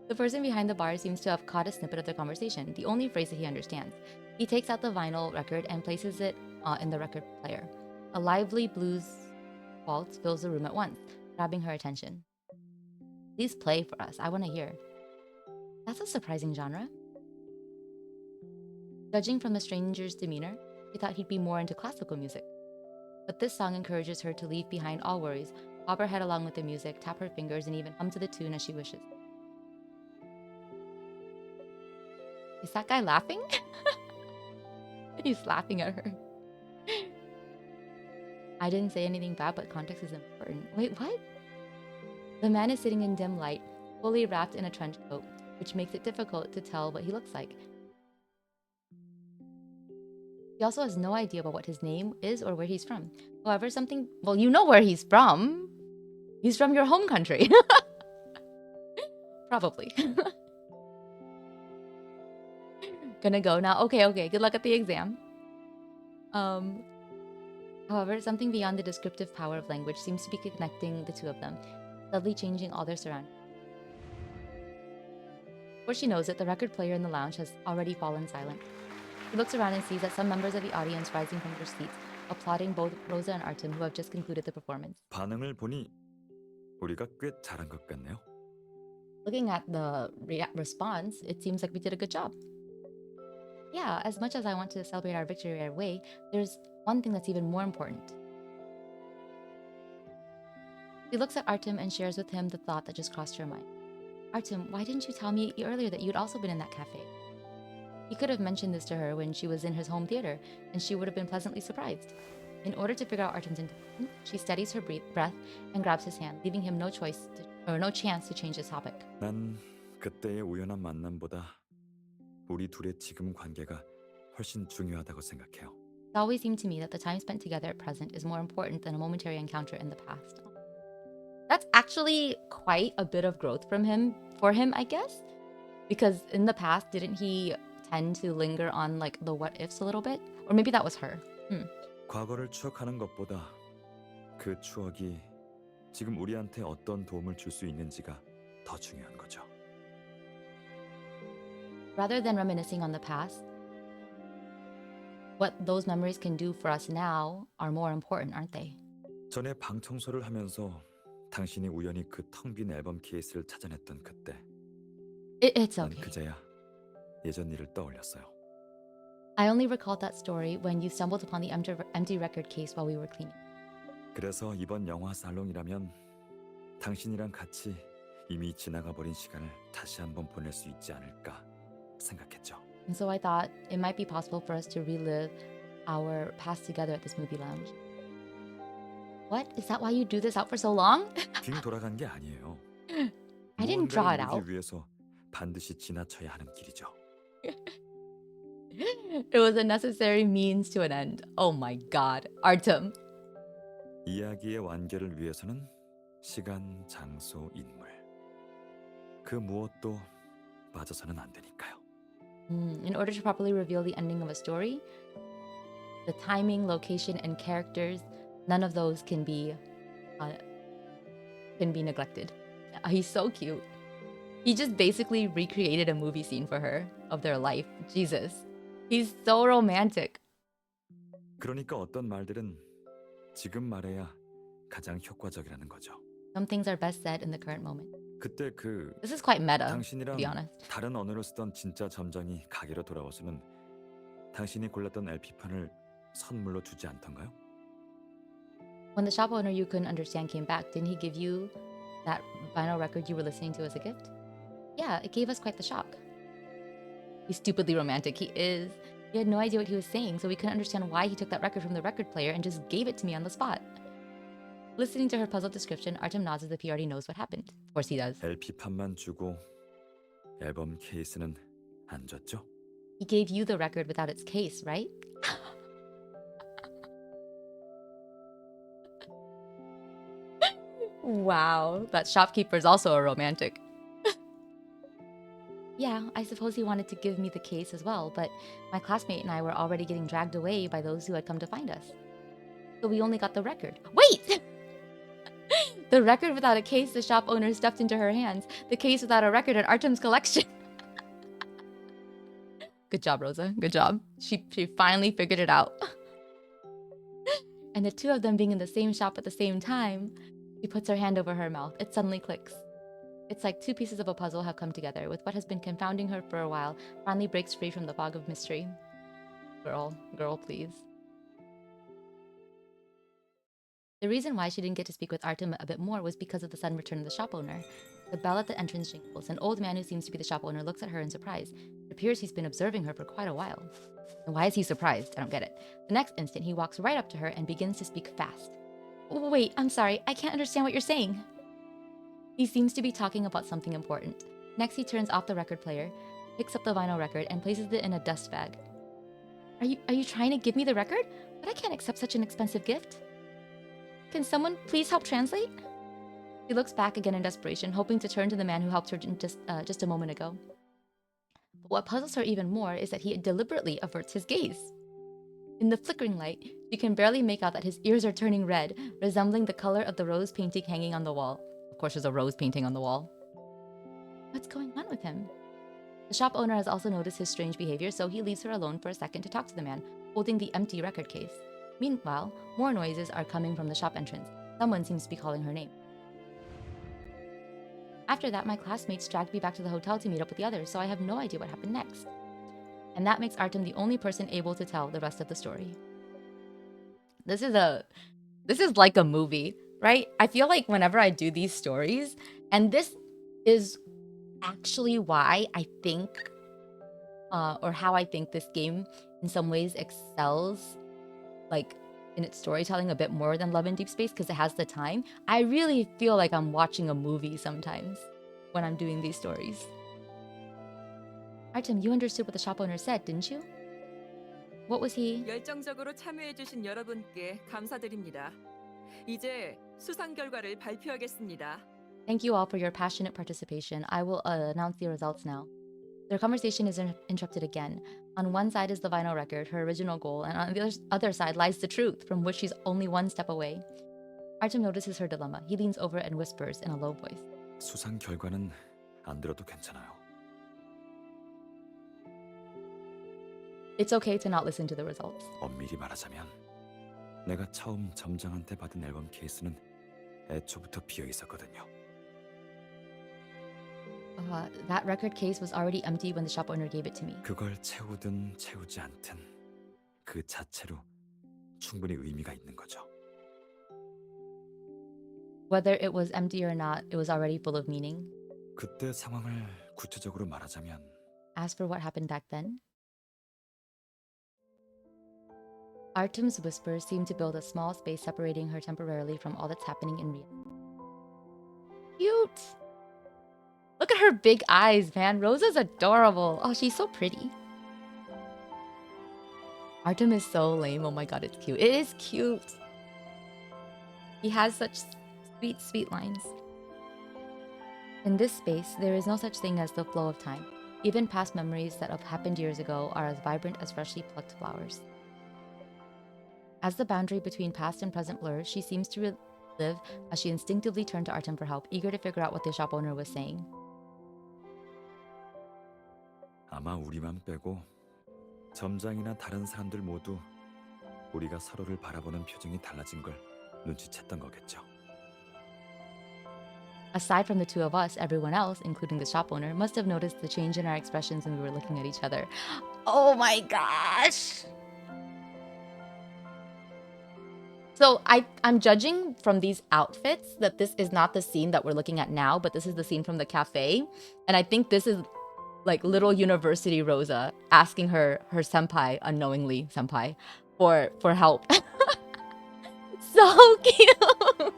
The person behind the bar seems to have caught a snippet of the conversation, the only phrase that he understands. He takes out the vinyl record and places it in the record player. A lively blues waltz fills the room at once, grabbing her attention. Please play for us. I want to hear. That's a surprising genre. Judging from the stranger's demeanor, she thought he'd be more into classical music. But this song encourages her to leave behind all worries, bob her head along with the music, tap her fingers, and even hum to the tune as she wishes. Is that guy laughing? He's laughing at her. I didn't say anything bad, but context is important. Wait, what? The man is sitting in dim light, fully wrapped in a trench coat, which makes it difficult to tell what he looks like. He also has no idea about what his name is or where he's from. However, well, you know where he's from. He's from your home country. Probably. Gonna go now. Okay. Good luck at the exam. However, something beyond the descriptive power of language seems to be connecting the two of them, subtly changing all their surroundings. Before she knows it, the record player in the lounge has already fallen silent. She looks around and sees that some members of the audience rising from their seats, applauding both Rosa and Artem, who have just concluded the performance. 반응을 보니 우리가 꽤 잘한 것 같네요. Looking at the response, it seems like we did a good job. Yeah, as much as I want to celebrate our victory right away, there's one thing that's even more important. She looks at Artem and shares with him the thought that just crossed her mind. Artem, why didn't you tell me earlier that you'd also been in that cafe? He could have mentioned this to her when she was in his home theater, and she would have been pleasantly surprised. In order to figure out Artem's intention, she steadies her breath and grabs his hand, leaving him no chance to change the topic. 난 그때의 우연한 만남보다 우리 둘의 지금 관계가 훨씬 중요하다고 생각해요. It always seemed to me that the time spent together at present is more important than a momentary encounter in the past. That's actually quite a bit of growth for him, I guess. Because in the past, didn't he tend to linger on like the what ifs a little bit? Or maybe that was her. 과거를 추억하는 것보다 그 추억이 지금 우리한테 어떤 도움을 줄 수 있는지가 더 중요한 거죠. Rather than reminiscing on the past, what those memories can do for us now are more important, aren't they? 전에 방 청소를 하면서 당신이 우연히 그 텅 빈 앨범 케이스를 찾아냈던 그때 It's 난 okay. 그제야 예전 일을 떠올렸어요. I only recalled that story when you stumbled upon the empty record case while we were cleaning. 그래서 이번 영화 살롱이라면 당신이랑 같이 이미 지나가 버린 시간을 다시 한번 보낼 수 있지 않을까 생각했죠. And so I thought it might be possible for us to relive our past together at this movie lounge. What? Is that why you drew this out for so long? 빙 돌아간 게 아니에요. I didn't draw it 무언가를 out. 이루기 위해서 반드시 지나쳐야 하는 길이죠. It was a necessary means to an end. Oh my god. Artem. 이야기의 완결을 위해서는 시간, 장소, 인물 그 무엇도 빠져서는 안 되니까요. In order to properly reveal the ending of a story, the timing, location, and characters, none of those can be neglected. He's so cute. He just basically recreated a movie scene for her of their life. Jesus. He's so romantic. 그러니까 어떤 말들은 지금 말해야 가장 효과적이라는 거죠. Some things are best said in the current moment. 그때 그 This is quite meta, to 당신이랑 be honest. 다른 언어를 쓰던 진짜 점장이 가게로 돌아와서는 당신이 골랐던 LP판을 선물로 주지 않던가요? When the shop owner you couldn't understand came back, didn't he give you that vinyl record you were listening to as a gift? Yeah, it gave us quite the shock. He's stupidly romantic. He is. We had no idea what he was saying, so we couldn't understand why he took that record from the record player and just gave it to me on the spot. Listening to her puzzled description, Artem nods as if he already knows what happened. Of course he does. LP판만 주고 앨범 케이스는 안 줬죠? He gave you the record without its case, right? Wow, that shopkeeper's also a romantic. Yeah, I suppose he wanted to give me the case as well, but my classmate and I were already getting dragged away by those who had come to find us. So we only got the record. Wait! The record without a case the shop owner stuffed into her hands. The case without a record in Artem's collection. Good job, Rosa. Good job. She finally figured it out. And the two of them being in the same shop at the same time, she puts her hand over her mouth. It suddenly clicks. It's like two pieces of a puzzle have come together, with what has been confounding her for a while finally breaks free from the fog of mystery. Girl, please. The reason why she didn't get to speak with Artem a bit more was because of the sudden return of the shop owner. The bell at the entrance jingles. An old man who seems to be the shop owner looks at her in surprise. It appears he's been observing her for quite a while. And why is he surprised? I don't get it. The next instant, he walks right up to her and begins to speak fast. Wait, I'm sorry. I can't understand what you're saying. He seems to be talking about something important. Next, he turns off the record player, picks up the vinyl record, and places it in a dust bag. Are you trying to give me the record? But I can't accept such an expensive gift. Can someone please help translate? She looks back again in desperation, hoping to turn to the man who helped her just a moment ago. But what puzzles her even more is that he deliberately averts his gaze. In the flickering light, she can barely make out that his ears are turning red, resembling the color of the rose painting hanging on the wall. Of course, there's a rose painting on the wall. What's going on with him? The shop owner has also noticed his strange behavior, so he leaves her alone for a second to talk to the man, holding the empty record case. Meanwhile, more noises are coming from the shop entrance. Someone seems to be calling her name. After that, my classmates dragged me back to the hotel to meet up with the others, so I have no idea what happened next. And that makes Artem the only person able to tell the rest of the story. This is like a movie, right? I feel like whenever I do these stories, and this is actually why I think, or how I think this game in some ways excels, like in its storytelling a bit more than Love in Deep Space, because it has the time. I really feel like I'm watching a movie sometimes when I'm doing these stories. Artem, you understood what the shop owner said, didn't you? What was he? 열정적으로 참여해주신 여러분께 감사드립니다. 이제 수상 결과를 발표하겠습니다. Thank you all for your passionate participation. I will announce the results now. Their conversation is interrupted again. On one side is the vinyl record, her original goal, and on the other side lies the truth, from which she's only one step away. Artem notices her dilemma. He leans over and whispers in a low voice. 수상 결과는 안 들어도 괜찮아요. It's okay to not listen to the results. 엄밀히 말하자면 내가 처음 점장한테 받은 앨범 케이스는 애초부터 비어 있었거든요. That record case was already empty when the shop owner gave it to me. 그걸 채우든 채우지 않든 그 자체로 충분히 의미가 있는 거죠. Whether it was empty or not, it was already full of meaning. 그때 상황을 구체적으로 말하자면 As for what happened back then, Artem's whispers seemed to build a small space separating her temporarily from all that's happening in reality. Cute! Look at her big eyes, man. Rosa's adorable. Oh, she's so pretty. Artem is so lame. Oh my god, it's cute. It is cute. He has such sweet, sweet lines. In this space, there is no such thing as the flow of time. Even past memories that have happened years ago are as vibrant as freshly plucked flowers. As the boundary between past and present blurs, she seems to relive as she instinctively turned to Artem for help, eager to figure out what the shop owner was saying. 아마 우리만 빼고 점장이나 다른 사람들 모두 우리가 서로를 바라보는 표정이 달라진 걸 눈치챘던 거겠죠. Aside from the two of us, everyone else, including the shop owner, must have noticed the change in our expressions when we were looking at each other. Oh my gosh! So I'm judging from these outfits that this is not the scene that we're looking at now, but this is the scene from the cafe. And I think this is like little university Rosa asking her senpai, unknowingly senpai, for help. So cute.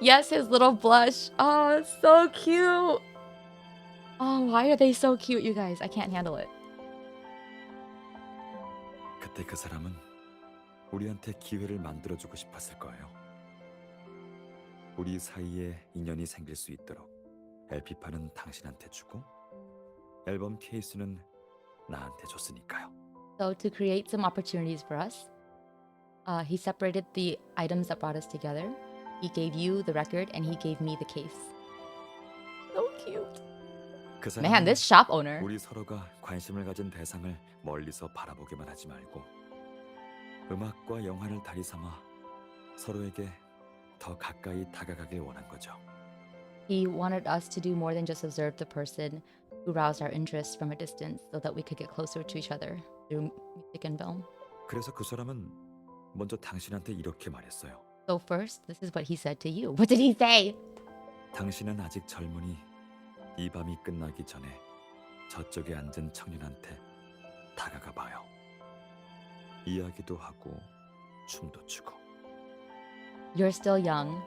Yes, his little blush. Oh, it's so cute. Oh, why are they so cute, you guys? I can't handle it. 그때 그 사람은 우리한테 기회를 만들어주고 싶었을 거예요. 우리 사이에 인연이 생길 수 있도록 LP판은 당신한테 주고 앨범 케이스는 나한테 줬으니까요. So to create some opportunities for us, he separated the items that brought us together. He gave you the record and he gave me the case. So cute. 그 Man, 사람은 this shop owner. 우리 서로가 관심을 가진 대상을 멀리서 바라보기만 하지 말고 음악과 영화를 다리 삼아 서로에게 더 가까이 다가가길 원한 거죠. He wanted us to do more than just observe the person who roused our interest from a distance so that we could get closer to each other through music and film. 그래서 그 사람은 먼저 당신한테 이렇게 말했어요. So first, this is what he said to you. What did he say? 당신은 아직 젊으니 이 밤이 끝나기 전에 저쪽에 앉은 청년한테 다가가 봐요. 이야기도 하고 춤도 추고. You're still young.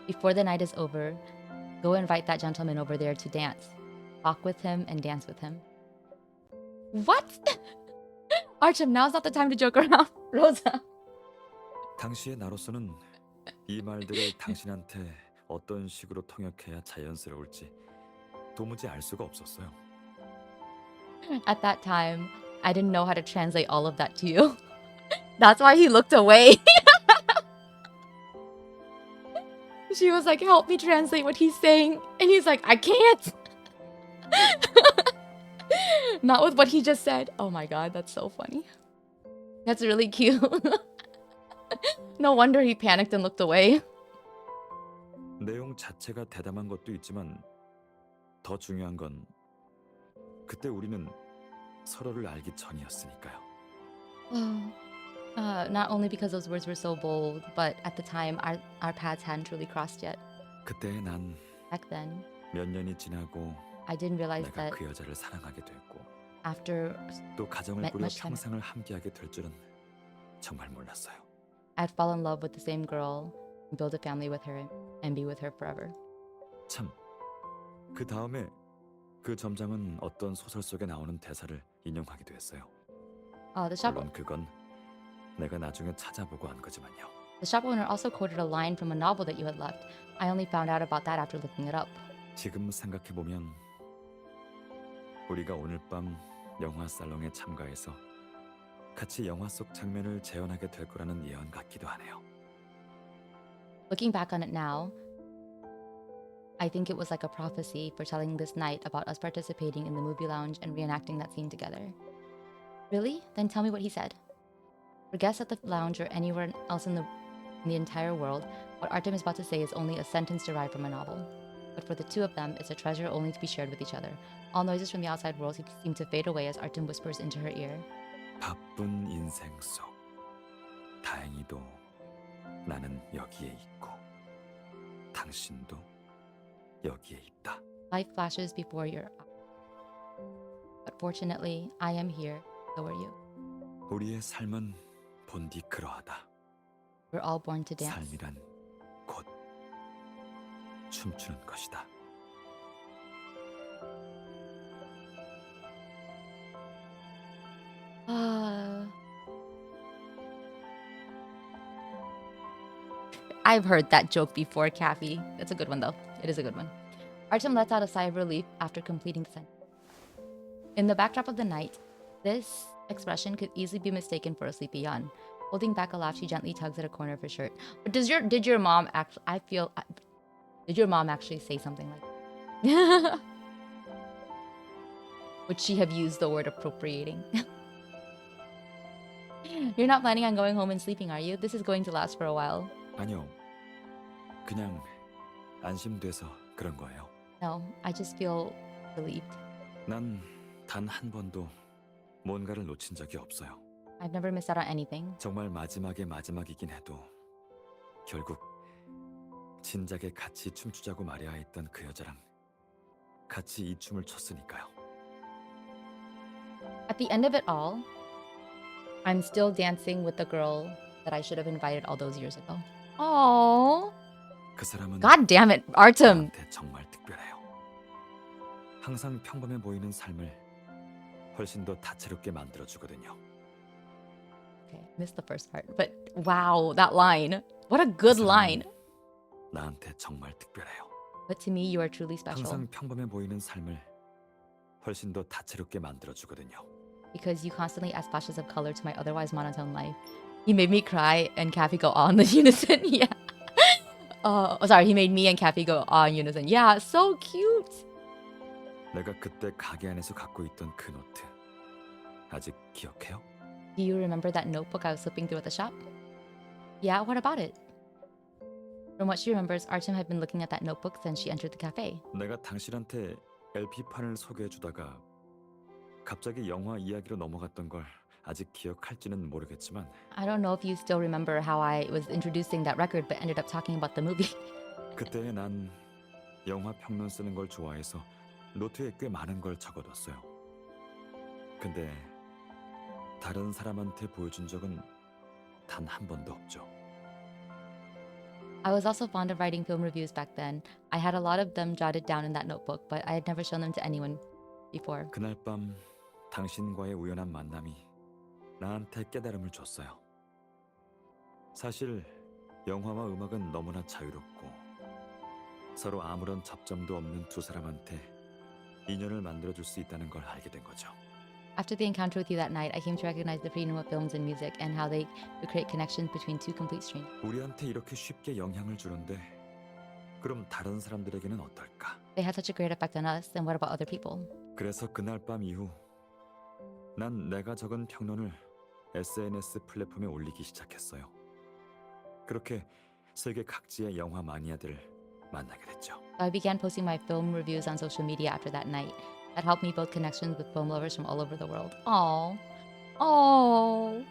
Before the night is over, go invite that gentleman over there to dance. Talk with him and dance with him. What? Artem, now's not the time to joke around. Rosa. 당시의 나로서는 이 말들을 당신한테 어떤 식으로 통역해야 자연스러울지 도무지 알 수가 없었어요. At that time, I didn't know how to translate all of that to you. That's why he looked away. She was like, help me translate what he's saying. And he's like, I can't. Not with what he just said. Oh my god, that's so funny. That's really cute. No wonder he panicked and looked away. 내용 자체가 대담한 것도 있지만 더 중요한 건 그때 우리는 서로를 알기 전이었으니까요. Not only because those words were so bold, but at the time our paths hadn't truly crossed yet. 그때 난 Back then, 몇 년이 지나고 I didn't realize 내가 that 그 여자를 사랑하게 됐고 after 또 가정을 Met 꾸려 much time. 평생을 함께하게 될 줄은 정말 몰랐어요. I'd fall in love with the same girl, build a family with her, and be with her forever. 참, 그 다음에 그 점장은 어떤 소설 속에 나오는 대사를 인용하기도 했어요. The shop 물론 그건 내가 나중에 찾아보고 한 거지만요. the shop owner also quoted a line from a novel that you had left. I only found out about that after looking it up. 지금 생각해 보면 우리가 오늘 밤 영화 살롱에 참가해서 같이 영화 속 장면을 재현하게 될 거라는 예언 같기도 하네요. Looking back on it now, I think it was like a prophecy foretelling this night about us participating in the movie lounge and reenacting that scene together. Really? Then tell me what he said. For guests at the lounge or anywhere else in the entire world, what Artem is about to say is only a sentence derived from a novel. But for the two of them, it's a treasure only to be shared with each other. All noises from the outside world seem to fade away as Artem whispers into her ear. 바쁜 인생 속 다행히도 나는 여기에 있고 당신도 여기에 있다. Life flashes before your eyes. But fortunately, I am here, so are you. 우리의 삶은 본디 그러하다. We're all born to dance. 삶이란 곧 춤추는 것이다. I've heard that joke before, Kathy. That's a good one, though. It is a good one. Artem lets out a sigh of relief after completing the sentence. In the backdrop of the night, this expression could easily be mistaken for a sleepy yawn. Holding back a laugh, she gently tugs at a corner of her shirt. But did your mom actually? Did your mom actually say something like that? Would she have used the word appropriating? You're not planning on going home and sleeping, are you? This is going to last for a while. 아니요. 그냥 안심돼서 그런 거예요. No, I just feel relieved. 난 단 한 번도 뭔가를 놓친 적이 없어요. I've never missed out on anything. 정말 마지막의 마지막이긴 해도 결국 진작에 같이 춤추자고 말해야 했던 그 여자랑 같이 이 춤을 췄으니까요. At the end of it all, I'm still dancing with the girl that I should have invited all those years ago. Oh, 그 사람은 God damn it, Artem. 나한테 정말 특별해요. 항상 평범해 보이는 삶을 훨씬 더 다채롭게 만들어주거든요. Okay, missed the first part, but wow, that line. What a 그 good 사람은 line. 나한테 정말 특별해요. But to me, you are truly special 항상 평범해 보이는 삶을 훨씬 더 다채롭게 만들어주거든요. because you constantly add splashes of color to my otherwise monotone life. He made me cry and Kathy go on the unison. Yeah. Oh, sorry. He made me and Kathy go on unison. Yeah, so cute. 내가 그때 가게 안에서 갖고 있던 그 노트 아직 기억해요? Do you remember that notebook I was flipping through at the shop? Yeah, what about it? From what she remembers, Artem had been looking at that notebook since she entered the cafe. 내가 당신한테 LP판을 소개해주다가 갑자기 영화 이야기로 넘어갔던 걸 아직 기억할지는 모르겠지만 I don't know if you still remember how I was introducing that record but ended up talking about the movie. 그때 난 영화 평론 쓰는 걸 좋아해서 노트에 꽤 많은 걸 적어뒀어요. 근데 다른 사람한테 보여준 적은 단 한 번도 없죠. I was also fond of writing film reviews back then. I had a lot of them jotted down in that notebook, but I had never shown them to anyone before. 그날 밤 당신과의 우연한 만남이 나한테 깨달음을 줬어요. 사실 영화와 음악은 너무나 자유롭고 서로 아무런 접점도 없는 두 사람한테 인연을 만들어줄 수 있다는 걸 알게 된 거죠. After the encounter with you that night, I came to recognize the freedom of films and music and how they could create connections between two complete strangers. 우리한테 이렇게 쉽게 영향을 주는데 그럼 다른 사람들에게는 어떨까? They had such a great effect on us, and what about other people? 그래서 그날 밤 이후 난 내가 적은 평론을 SNS 플랫폼에 올리기 시작했어요. 그렇게 세계 각지의 영화 마니아들을 만나게 됐죠. So I began posting my film reviews on social media after that night. That helped me build connections with film lovers from all over the world. Aww. Oh.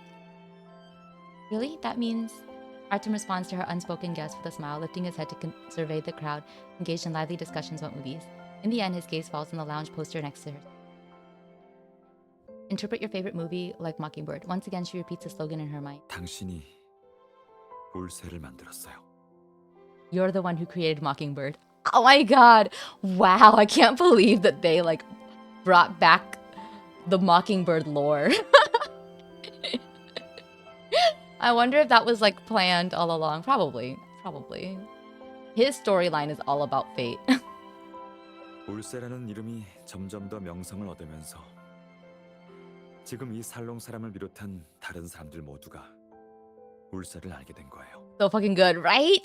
Really? That means Artem responds to her unspoken guest with a smile, lifting his head to survey the crowd, engaged in lively discussions about movies. In the end, his gaze falls on the lounge poster next to her. Interpret your favorite movie like Mockingbird. Once again, she repeats the slogan in her mind. 당신이 울새를 만들었어요. You're the one who created Mockingbird. Oh my god. Wow, I can't believe that they brought back the Mockingbird lore. I wonder if that was planned all along. Probably. His storyline is all about fate. 울새라는 이름이 점점 더 명성을 얻으면서 지금 이 살롱 사람을 비롯한 다른 사람들 모두가 울새를 알게 된 거예요. So fucking good, right?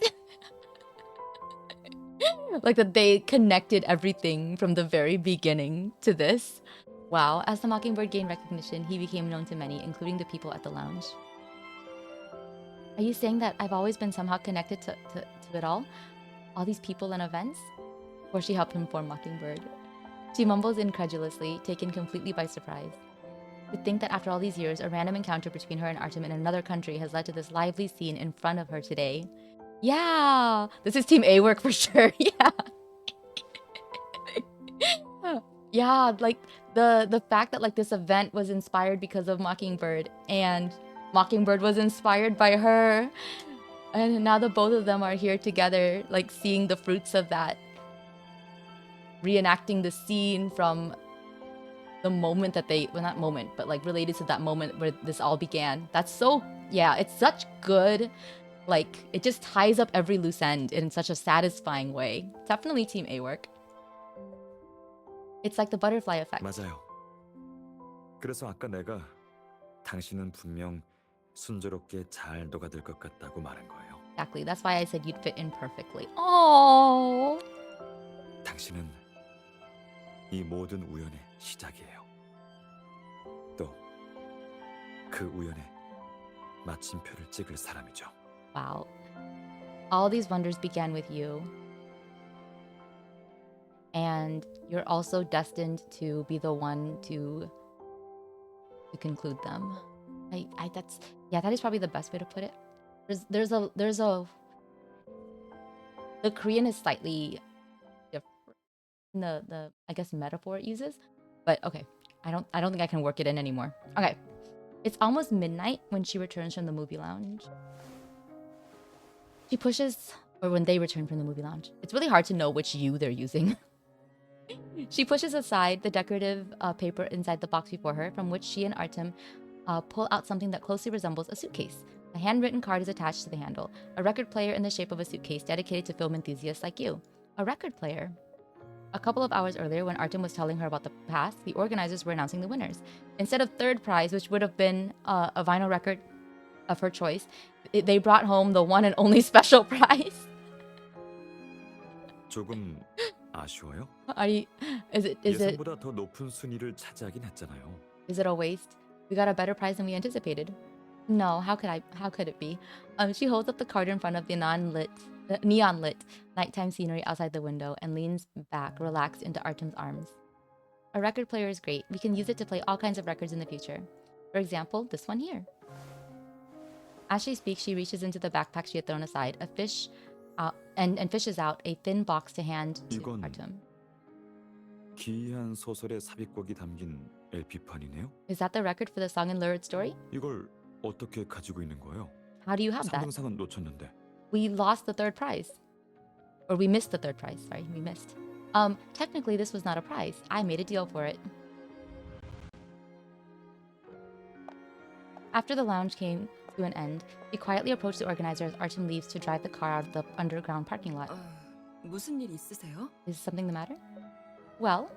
That they connected everything from the very beginning to this. Wow, as the Mockingbird gained recognition, he became known to many, including the people at the lounge. Are you saying that I've always been somehow connected to it all? All these people and events? Or she helped him form Mockingbird? She mumbles incredulously, taken completely by surprise. To think that after all these years, a random encounter between her and Artem in another country has led to this lively scene in front of her today. Yeah, this is Team A work for sure. Yeah. Yeah, the fact that this event was inspired because of Mockingbird and Mockingbird was inspired by her. And now the both of them are here together, seeing the fruits of that. Reenacting the scene from the moment that not moment, but related to that moment where this all began. That's so, yeah, it's such good, it just ties up every loose end in such a satisfying way. Definitely Team A work. It's like the butterfly effect. 맞아요. 그래서 아까 내가 당신은 분명 순조롭게 잘 녹아들 것 같다고 말한 거예요. Exactly. That's why I said you'd fit in perfectly. Oh. 당신은 이 모든 우연의 시작이에요. 또 그 우연에 마침표를 찍을 사람이죠. Wow. All these wonders began with you. And you're also destined to be the one to conclude them. That is probably the best way to put it. The Korean is slightly in the I guess metaphor it uses. But okay, I don't think I can work it in anymore. Okay. It's almost midnight when she returns from the movie lounge. She pushes or when they return from the movie lounge. It's really hard to know which you they're using. She pushes aside the decorative paper inside the box before her, from which she and Artem pull out something that closely resembles a suitcase. A handwritten card is attached to the handle, a record player in the shape of a suitcase dedicated to film enthusiasts like you. A record player. A couple of hours earlier, when Artem was telling her about the past, the organizers were announcing the winners. Instead of third prize, which would have been a vinyl record of her choice, they brought home the one and only special prize. 조금 아쉬워요? Are you? Is it 예상보다 더 높은 순위를 차지하긴 했잖아요. Is it a waste? We got a better prize than we anticipated. No, how could it be? She holds up the card in front of the neon lit nighttime scenery outside the window and leans back, relaxed into Artem's arms. A record player is great. We can use it to play all kinds of records in the future. For example, this one here. As she speaks, she reaches into the backpack she had thrown aside, and fishes out a thin box to hand to 이건- Artem. 기이한 소설의 삽입곡이 담긴 LP판이네요. Is that the record for the song and lurid story? 이걸 어떻게 가지고 있는 거예요? How do you have that? 상상상은 놓쳤는데. We lost the third prize. Or we missed the third prize. Sorry, we missed. Technically, this was not a prize. I made a deal for it. After the lounge came to an end, she quietly approached the organizer as Artem leaves to drive the car out of the underground parking lot. 무슨 일 있으세요? Is something the matter? Well,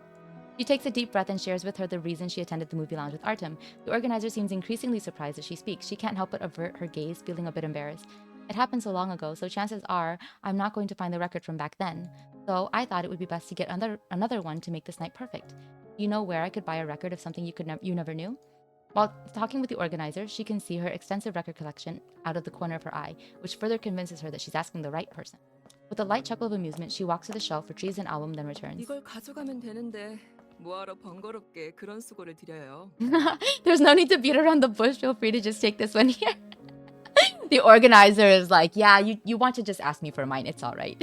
she takes a deep breath and shares with her the reason she attended the movie lounge with Artem. The organizer seems increasingly surprised as she speaks. She can't help but avert her gaze, feeling a bit embarrassed. It happened so long ago, so chances are I'm not going to find the record from back then. So I thought it would be best to get another one to make this night perfect. You know where I could buy a record of something you never knew? While talking with the organizer, she can see her extensive record collection out of the corner of her eye, which further convinces her that she's asking the right person. With a light chuckle of amusement, she walks to the shelf, retrieves an album, then returns. 이걸 가져가면 되는데 뭐하러 번거롭게 그런 수고를 드려요? There's no need to beat around the bush. Feel free to just take this one here. The organizer is like, yeah, you want to just ask me for mine. It's all right.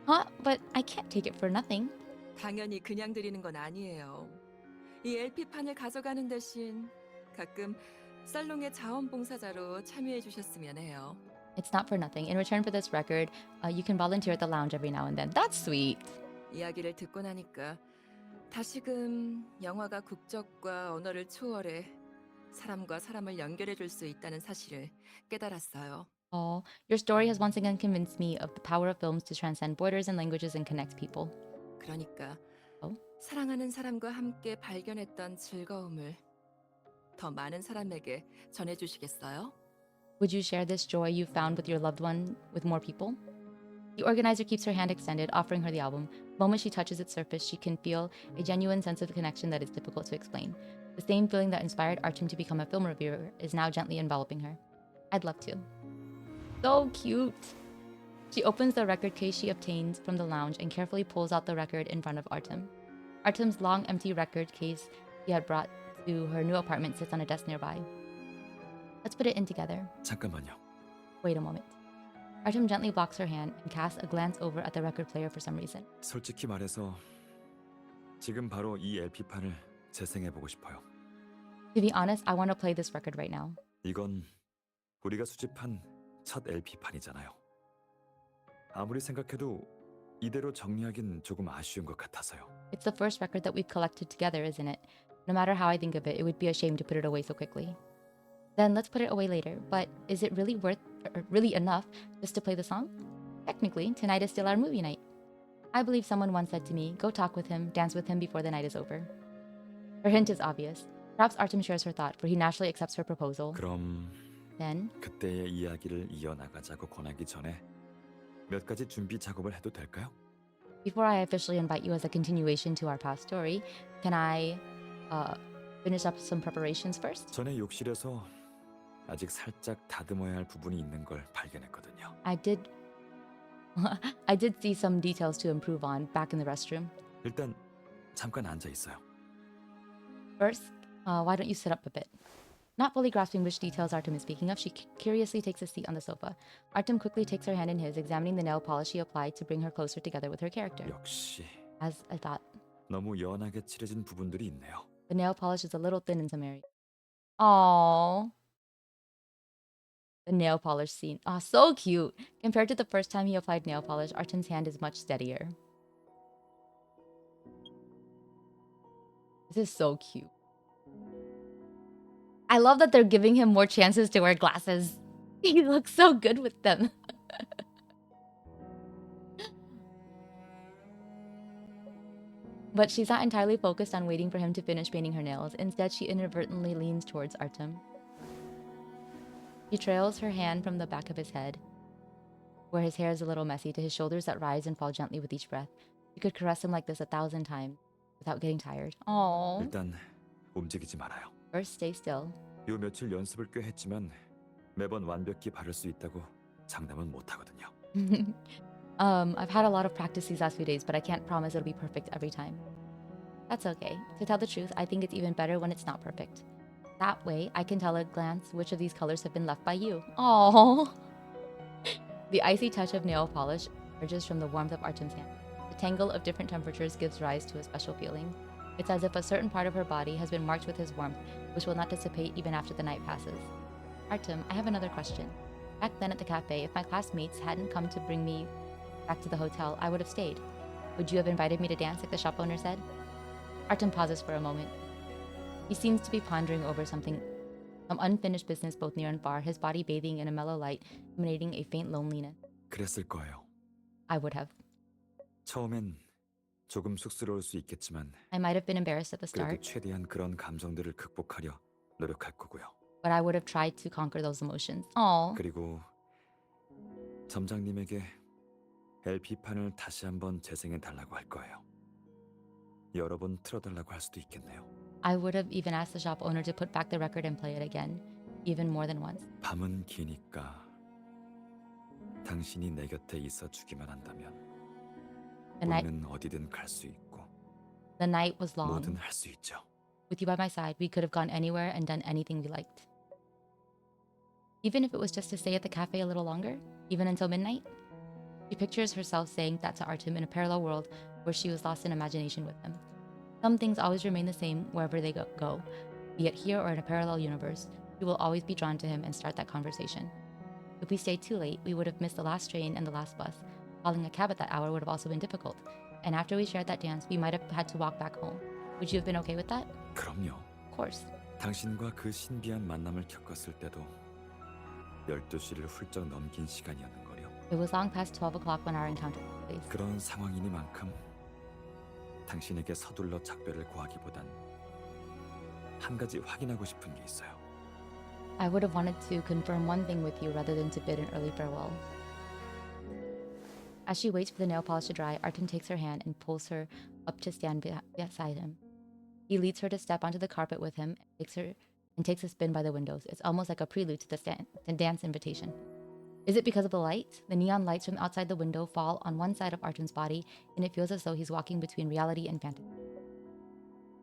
Huh? But I can't take it for nothing. 당연히 그냥 드리는 건 아니에요. 이 LP판을 가져가는 대신 가끔 살롱의 자원봉사자로 참여해 주셨으면 해요. It's not for nothing. In return for this record, you can volunteer at the lounge every now and then. That's sweet. 이야기를 듣고 나니까 다시금 영화가 국적과 언어를 초월해 사람과 사람을 연결해 줄 수 있다는 사실을 깨달았어요. Oh, your story has once again convinced me of the power of films to transcend borders and languages and connect people. 그러니까 어? 사랑하는 사람과 함께 발견했던 즐거움을 더 많은 사람에게 전해 주시겠어요? Would you share this joy you found with your loved one with more people? The organizer keeps her hand extended, offering her the album. The moment she touches its surface, she can feel a genuine sense of connection that is difficult to explain. The same feeling that inspired Artem to become a film reviewer is now gently enveloping her. I'd love to. So cute. She opens the record case she obtains from the lounge and carefully pulls out the record in front of Artem. Artem's long, empty record case he had brought to her new apartment sits on a desk nearby. Let's put it in together. 잠깐만요. Wait a moment. Artem gently blocks her hand and casts a glance over at the record player for some reason. 솔직히 말해서 지금 바로 이 LP판을 재생해 보고 싶어요. To be honest, I want to play this record right now. 이건 우리가 수집한 첫 LP판이잖아요. 아무리 생각해도 이대로 정리하긴 조금 아쉬운 것 같아서요. It's the first record that we've collected together, isn't it? No matter how I think of it, it would be a shame to put it away so quickly. Then let's put it away later. But is it really really enough just to play the song? Technically, tonight is still our movie night. I believe someone once said to me, go talk with him, dance with him before the night is over. Her hint is obvious. Perhaps Artem shares her thought, for he naturally accepts her proposal. 그럼 Then, 그때의 이야기를 이어나가자고 권하기 전에 몇 가지 준비 작업을 해도 될까요? before I officially invite you as a continuation to our past story, can I finish up some preparations first? 전에 욕실에서 아직 살짝 다듬어야 할 부분이 있는 걸 발견했거든요. I did see some details to improve on back in the restroom. 일단 잠깐 앉아 있어요. First, why don't you sit up a bit? Not fully grasping which details Artem is speaking of, she curiously takes a seat on the sofa. Artem quickly takes her hand in his, examining the nail polish she applied to bring her closer together with her character. 역시 As I thought, 너무 연하게 칠해진 부분들이 있네요. the nail polish is a little thin in some areas. Aww. The nail polish scene. Ah, so cute. Compared to the first time he applied nail polish, Artem's hand is much steadier. This is so cute. I love that they're giving him more chances to wear glasses. He looks so good with them. But she's not entirely focused on waiting for him to finish painting her nails. Instead, she inadvertently leans towards Artem. She trails her hand from the back of his head, where his hair is a little messy, to his shoulders that rise and fall gently with each breath. She could caress him like this 1,000 times without getting tired. Aww. 일단 움직이지 말아요. First, stay still. 요 며칠 연습을 꽤 했지만 매번 완벽히 바를 수 있다고 장담은 못 하거든요. I've had a lot of practice these last few days, but I can't promise it'll be perfect every time. That's okay. To tell the truth, I think it's even better when it's not perfect. That way, I can tell at a glance which of these colors have been left by you. Aww. The icy touch of nail polish emerges from the warmth of Artem's hand. The tangle of different temperatures gives rise to a special feeling. It's as if a certain part of her body has been marked with his warmth, which will not dissipate even after the night passes. Artem, I have another question. Back then at the cafe, if my classmates hadn't come to bring me back to the hotel, I would have stayed. Would you have invited me to dance like the shop owner said? Artem pauses for a moment. He seems to be pondering over some unfinished business both near and far, his body bathing in a mellow light, emanating a faint loneliness. 그랬을 거예요. I would have. 처음엔 조금 쑥스러울 수 있겠지만 I might have been embarrassed at the 그래도 start, 최대한 그런 감정들을 극복하려 노력할 거고요. but I would have tried to conquer those emotions. Aww. 그리고 점장님에게 LP판을 다시 한번 재생해 달라고 할 거예요. 여러 번 틀어달라고 할 수도 있겠네요. I would have even asked the shop owner to put back the record and play it again, even more than once. 밤은 기니까 당신이 내 곁에 있어 주기만 한다면 우리는 어디든 갈 수 있고 The night was long. 뭐든 할 수 있죠. With you by my side, we could have gone anywhere and done anything we liked. Even if it was just to stay at the cafe a little longer, even until midnight. She pictures herself saying that to Artem in a parallel world where she was lost in imagination with him. Some things always remain the same wherever they go, be it here or in a parallel universe. She will always be drawn to him and start that conversation. If we stayed too late, we would have missed the last train and the last bus. Calling a cab at that hour would have also been difficult. And after we shared that dance, we might have had to walk back home. Would you have been okay with that? 그럼요. Of course. 당신과 그 신비한 만남을 겪었을 때도 12시를 훌쩍 넘긴 시간이었는걸요. It was long past 12 o'clock when our encounter took place. 그런 상황이니만큼 당신에게 서둘러 작별을 고하기보단 한 가지 확인하고 싶은 게 있어요. I would have wanted to confirm one thing with you rather than to bid an early farewell. As she waits for the nail polish to dry, Artem takes her hand and pulls her up to stand beside him. He leads her to step onto the carpet with him and takes a spin by the windows. It's almost like a prelude to the dance invitation. Is it because of the lights? The neon lights from outside the window fall on one side of Artem's body, and it feels as though he's walking between reality and fantasy.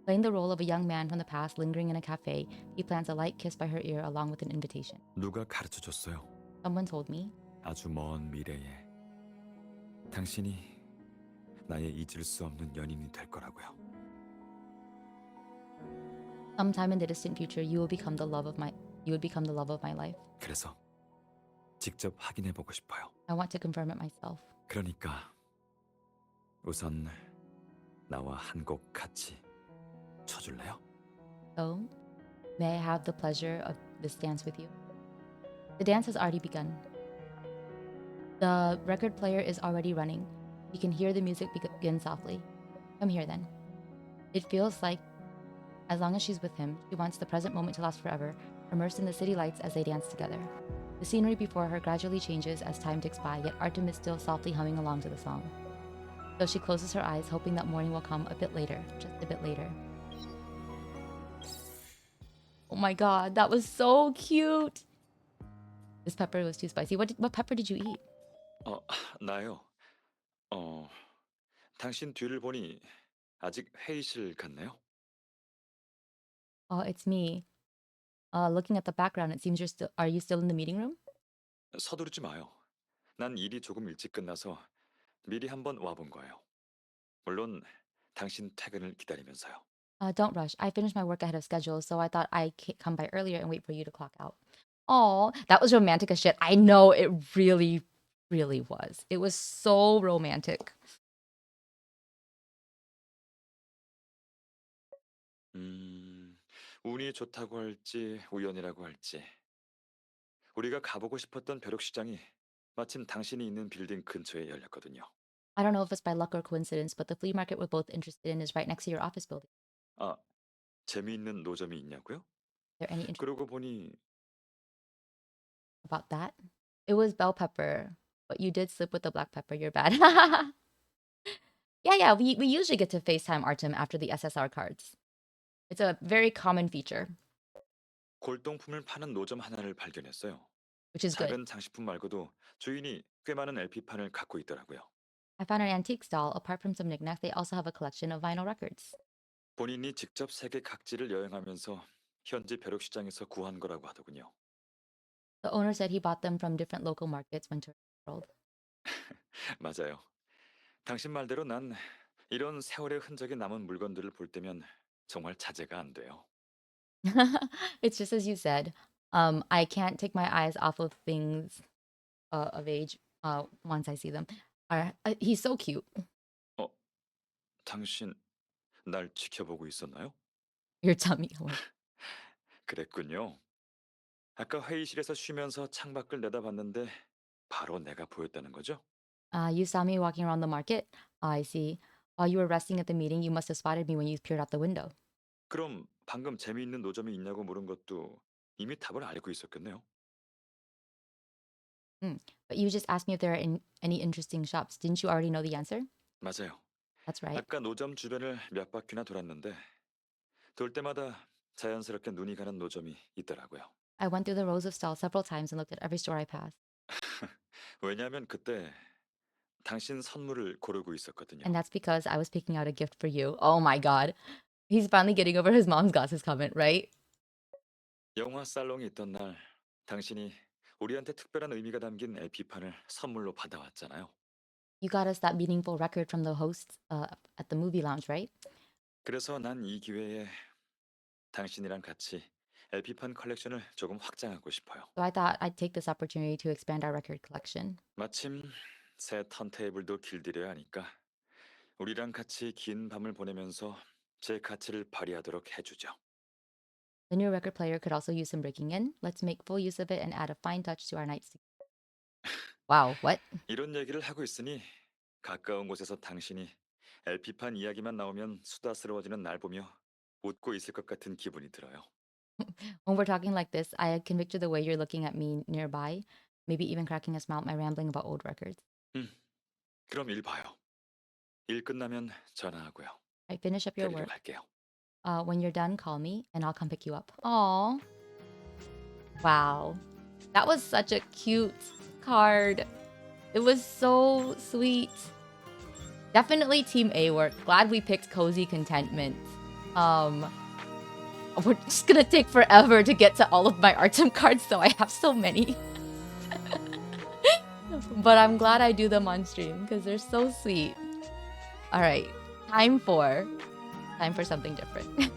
Playing the role of a young man from the past lingering in a cafe, he plants a light kiss by her ear along with an invitation. 누가 가르쳐줬어요? Someone told me. 아주 먼 미래에 당신이 나의 잊을 수 없는 연인이 될 거라고요. Sometime in the distant future, you would become the love of my life. 그래서 직접 확인해 보고 싶어요. I want to confirm it myself. 그러니까 우선 나와 한 곡 같이 쳐줄래요? So, may I have the pleasure of this dance with you? The dance has already begun. The record player is already running. You can hear the music begin softly. Come here then. It feels like, as long as she's with him, she wants the present moment to last forever, immersed in the city lights as they dance together. The scenery before her gradually changes as time ticks by, yet Artem is still softly humming along to the song. So she closes her eyes, hoping that morning will come a bit later, just a bit later. Oh my god, that was so cute! This pepper was too spicy. What pepper did you eat? 나요. 당신 뒤를 보니 아직 회의실 같네요. Oh, it's me. Looking at the background, it seems you're still. Are you still in the meeting room? 서두르지 마요. 난 일이 조금 일찍 끝나서 미리 한번 와본 거예요. 물론 당신 퇴근을 기다리면서요. Don't rush. I finished my work ahead of schedule, so I thought I'd come by earlier and wait for you to clock out. Oh, that was romantic as shit. I know it really, really was. It was so romantic. 운이 좋다고 할지 우연이라고 할지 우리가 가보고 싶었던 벼룩시장이 마침 당신이 있는 빌딩 근처에 열렸거든요. I don't know if it's by luck or coincidence, but the flea market we're both interested in is right next to your office building. 아, 재미있는 노점이 있냐고요? Is there any interest 그러고 보니 about that? It was bell pepper, but you did slip with the black pepper. You're bad. Yeah. We usually get to FaceTime Artem after the SSR cards. It's a very common feature, 골동품을 파는 노점 하나를 발견했어요. which is good. 작은 장식품 말고도 주인이 꽤 많은 LP판을 갖고 있더라고요. I found an antique stall. Apart from some knickknacks, they also have a collection of vinyl records. 본인이 직접 세계 각지를 여행하면서 현지 벼룩시장에서 구한 거라고 하더군요. The owner said he bought them from different local markets when touring the world. 맞아요. 당신 말대로 난 이런 세월의 흔적이 남은 물건들을 볼 때면 정말 자제가 안 돼요. It's just as you said. I can't take my eyes off of things of age once I see them. He's so cute. 어, 당신 날 지켜보고 있었나요? Your tummy. 그랬군요. 아까 회의실에서 쉬면서 창밖을 내다봤는데 바로 내가 보였다는 거죠? You saw me walking around the market. I see. While you were resting at the meeting, you must have spotted me when you peered out the window. 그럼 방금 재미있는 노점이 있냐고 물은 것도 이미 답을 알고 있었겠네요. But you just asked me if there are any interesting shops. Didn't you already know the answer? 맞아요. That's right. 아까 노점 주변을 몇 바퀴나 돌았는데 돌 때마다 자연스럽게 눈이 가는 노점이 있더라고요. I went through the rows of stalls several times and looked at every store I passed. 왜냐하면 그때 당신 선물을 고르고 있었거든요. And that's because I was picking out a gift for you. Oh my god. He's finally getting over his mom's glasses comment, right? 영화 살롱이 있던 날 당신이 우리한테 특별한 의미가 담긴 LP판을 선물로 받아왔잖아요. You got us that meaningful record from the host at the movie lounge, right? 그래서 난 이 기회에 당신이랑 같이 LP판 컬렉션을 조금 확장하고 싶어요. So I thought I'd take this opportunity to expand our record collection. 마침 새 턴테이블도 길들여야 하니까 우리랑 같이 긴 밤을 보내면서 제 가치를 발휘하도록 해주죠. The new record player could also use some breaking in. Let's make full use of it and add a fine touch to our nights. Wow, what? 이런 얘기를 하고 있으니 가까운 곳에서 당신이 LP판 이야기만 나오면 수다스러워지는 날 보며 웃고 있을 것 같은 기분이 들어요. When we're talking like this, I can picture the way you're looking at me nearby, maybe even cracking a smile at my rambling about old records. 그럼 일 봐요. 일 끝나면 전화하고요. I finish up your 데리러 work. 갈게요. When you're done, call me and I'll come pick you up. Aw. Wow. That was such a cute card. It was so sweet. Definitely Team A work. Glad we picked Cozy Contentment. We're just gonna take forever to get to all of my Artem cards, so I have so many. But I'm glad I do them on stream because they're so sweet. All right, time for something different.